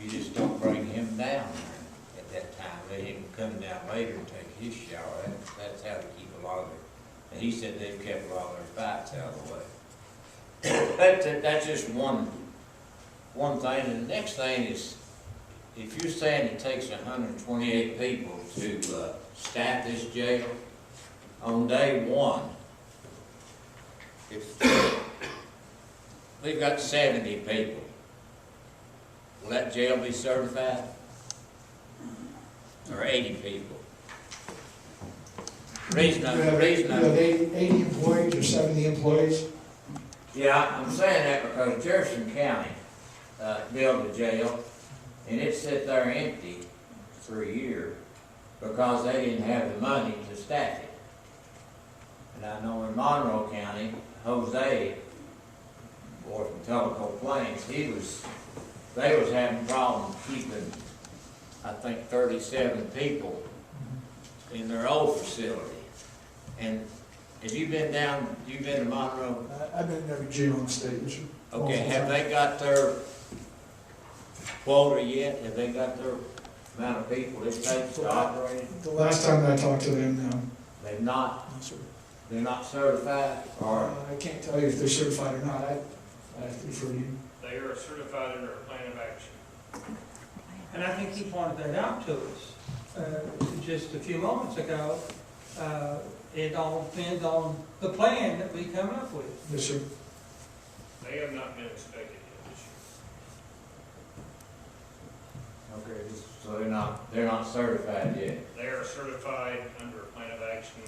you just don't bring him down there at that time, let him come down later and take his shower, that's how to keep a lot of it. And he said they've kept a lot of their fights out of the way. That's just one thing, and the next thing is, if you're saying it takes 128 people to staff this jail, on day one, if we've got 70 people, will that jail be certified? Or 80 people? You have 80 employees or 70 employees. Yeah, I'm saying that because Jefferson County built a jail, and it sat there empty for a year because they didn't have the money to staff it. And I know in Monroe County, Jose, boy from Tellico Plains, they was having problems keeping, I think, 37 people in their old facility. And have you been to Monroe? I've been in every jail in the state. Okay, have they got their quota yet? Have they got their amount of people it takes to operate it? The last time I talked to them, no. They've not, No, sir. they're not certified, or? I can't tell you if they're certified or not. I have to refer to you. They are certified under a plan of action. And I think he pointed that out to us just a few moments ago. It all depends on the plan that we come up with. Yes, sir. They have not been inspected yet this year. Okay, so they're not certified yet. They are certified under a plan of action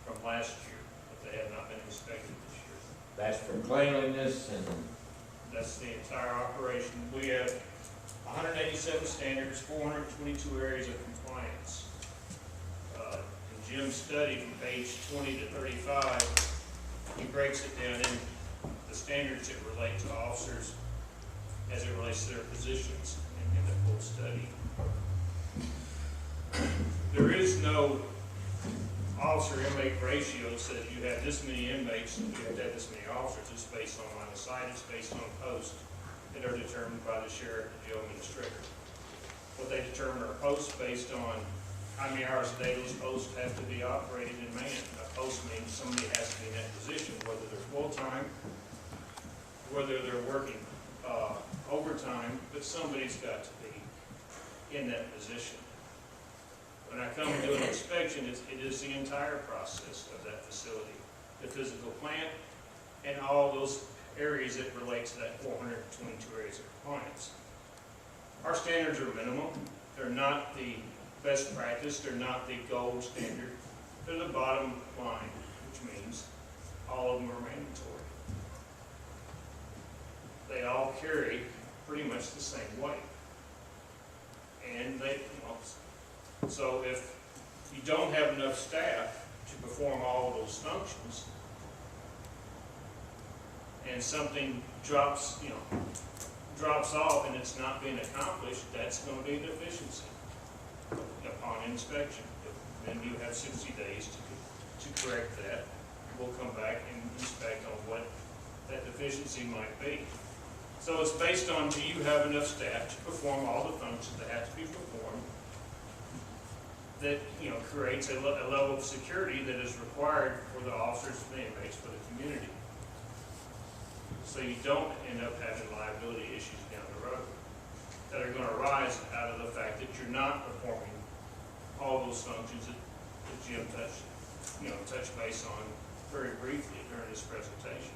from last year, but they have not been inspected this year. That's for cleanliness and, That's the entire operation. We have 187 standards, 422 areas of compliance. In Jim's study from page 20 to 35, he breaks it down in the standards that relate to officers as it relates to their positions in the full study. There is no officer-inmate ratio that says you have this many inmates and you have to have this many officers. It's based on line of sight, it's based on posts that are determined by the sheriff and jail administrator. What they determine are posts based on how many hours a day those posts have to be operated and manned. A post means somebody has to be in that position, whether they're full-time, whether they're working overtime, but somebody's got to be in that position. When I come and do an inspection, it is the entire process of that facility, the physical plant, and all those areas that relate to that 422 areas of compliance. Our standards are minimum. They're not the best practice. They're not the gold standard. They're the bottom line, which means all of them are mandatory. They all carry pretty much the same weight. And they, so if you don't have enough staff to perform all of those functions, and something drops off and it's not being accomplished, that's going to be a deficiency upon inspection. Then you have 60 days to correct that. We'll come back and inspect on what that deficiency might be. So it's based on, do you have enough staff to perform all the functions that have to be performed that, you know, creates a level of security that is required for the officers and inmates for the community. So you don't end up having liability issues down the road that are going to arise out of the fact that you're not performing all those functions that Jim touched base on very briefly during his presentation.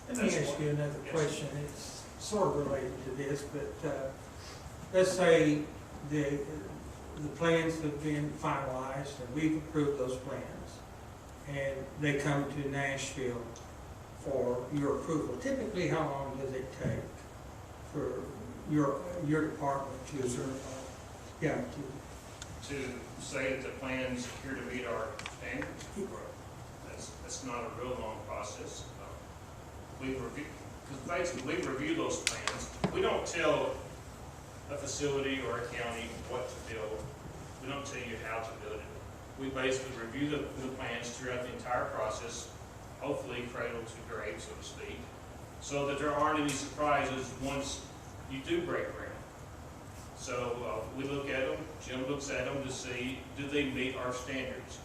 Let me ask you another question. It's sort of related to this, but let's say the plans have been finalized and we've approved those plans, and they come to Nashville for your approval. Typically, how long does it take for your department to To say that the plans appear to meet our standards, that's not a real long process. Because basically we review those plans. We don't tell a facility or a county what to build. We don't tell you how to build it. We basically review the plans throughout the entire process, hopefully cradle to grave, so to speak, so that there aren't any surprises once you do break ground. So we look at them, Jim looks at them to see, do they meet our standards?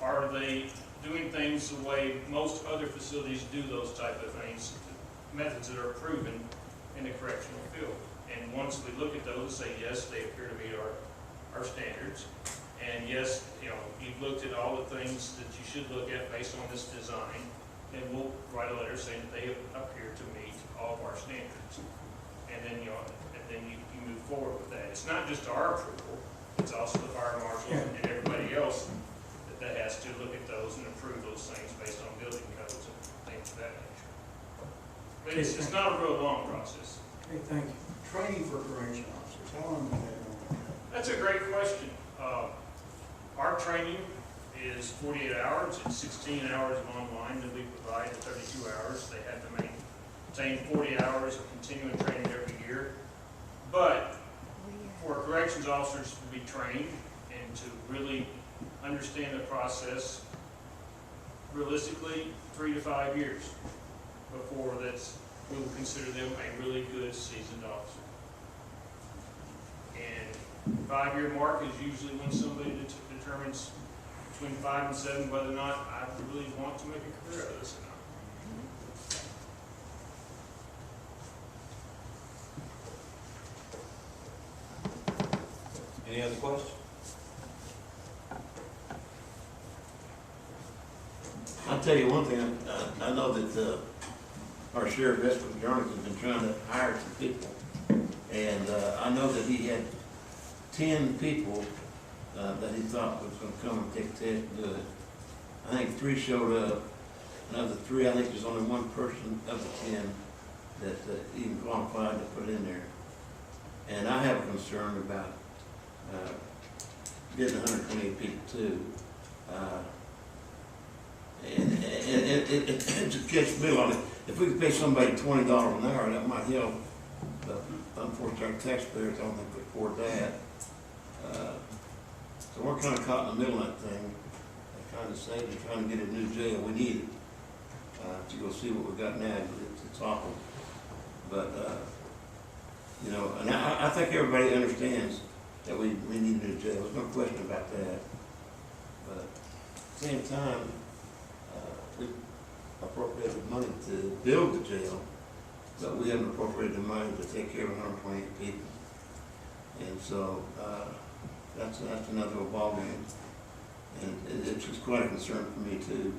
Are they doing things the way most other facilities do those type of things, methods that are proven in the correctional field? And once we look at those, say, yes, they appear to meet our standards. And yes, you know, you've looked at all the things that you should look at based on this design, and we'll write a letter saying that they appear to meet all of our standards. And then, you move forward with that. It's not just our approval, it's also the fire marshal and everybody else that has to look at those and approve those things based on building codes and things of that nature. But it's not a real long process. Okay, thank you. Training for correction officers, how long does that normally take? That's a great question. Our training is 48 hours. It's 16 hours of online that we provide at 32 hours. They have to maintain 40 hours of continuing training every year. But for corrections officers to be trained and to really understand the process, realistically, 3 to 5 years before we will consider them a really good seasoned officer. And 5-year mark is usually when somebody determines between 5 and 7 whether or not I really want to make a career out of this or not. Any other questions? I'll tell you one thing, I know that our sheriff, Westbrook Jarnick, has been trying to hire some people. And I know that he had 10 people that he thought was gonna come and take a test and do it. I think 3 showed up, and of the 3, I think there's only 1 person of the 10 that even qualified to put in there. And I have a concern about getting 128 people too. And it gets me on it. If we could pay somebody $20 an hour, that might help. But unfortunately, our taxpayers don't think we afford that. So we're kind of caught in the middle of that thing. I kind of say we're trying to get a new jail. We need it. To go see what we've got now, it's awful. But, you know, and I think everybody understands that we need a new jail. There's no question about that. But at the same time, we appropriated money to build the jail, but we haven't appropriated the money to take care of 128 people. And so that's another ballgame. And it's just quite a concern for me too,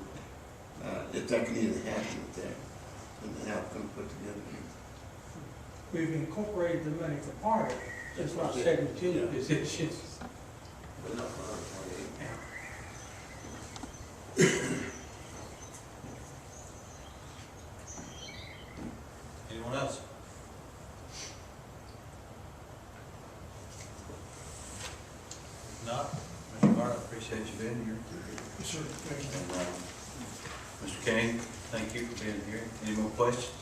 if that can even happen with that, and how it's going to put together. We've incorporated the money for part of it, just like 72 positions. But not for 128. Anyone else? If not, Mr. Hart, I appreciate you being here. Yes, sir. Thank you. And, Mr. King, thank you for being here. Any more questions?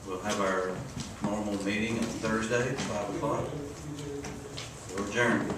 We'll have our normal meeting on Thursday at 5 o'clock. We're adjourned.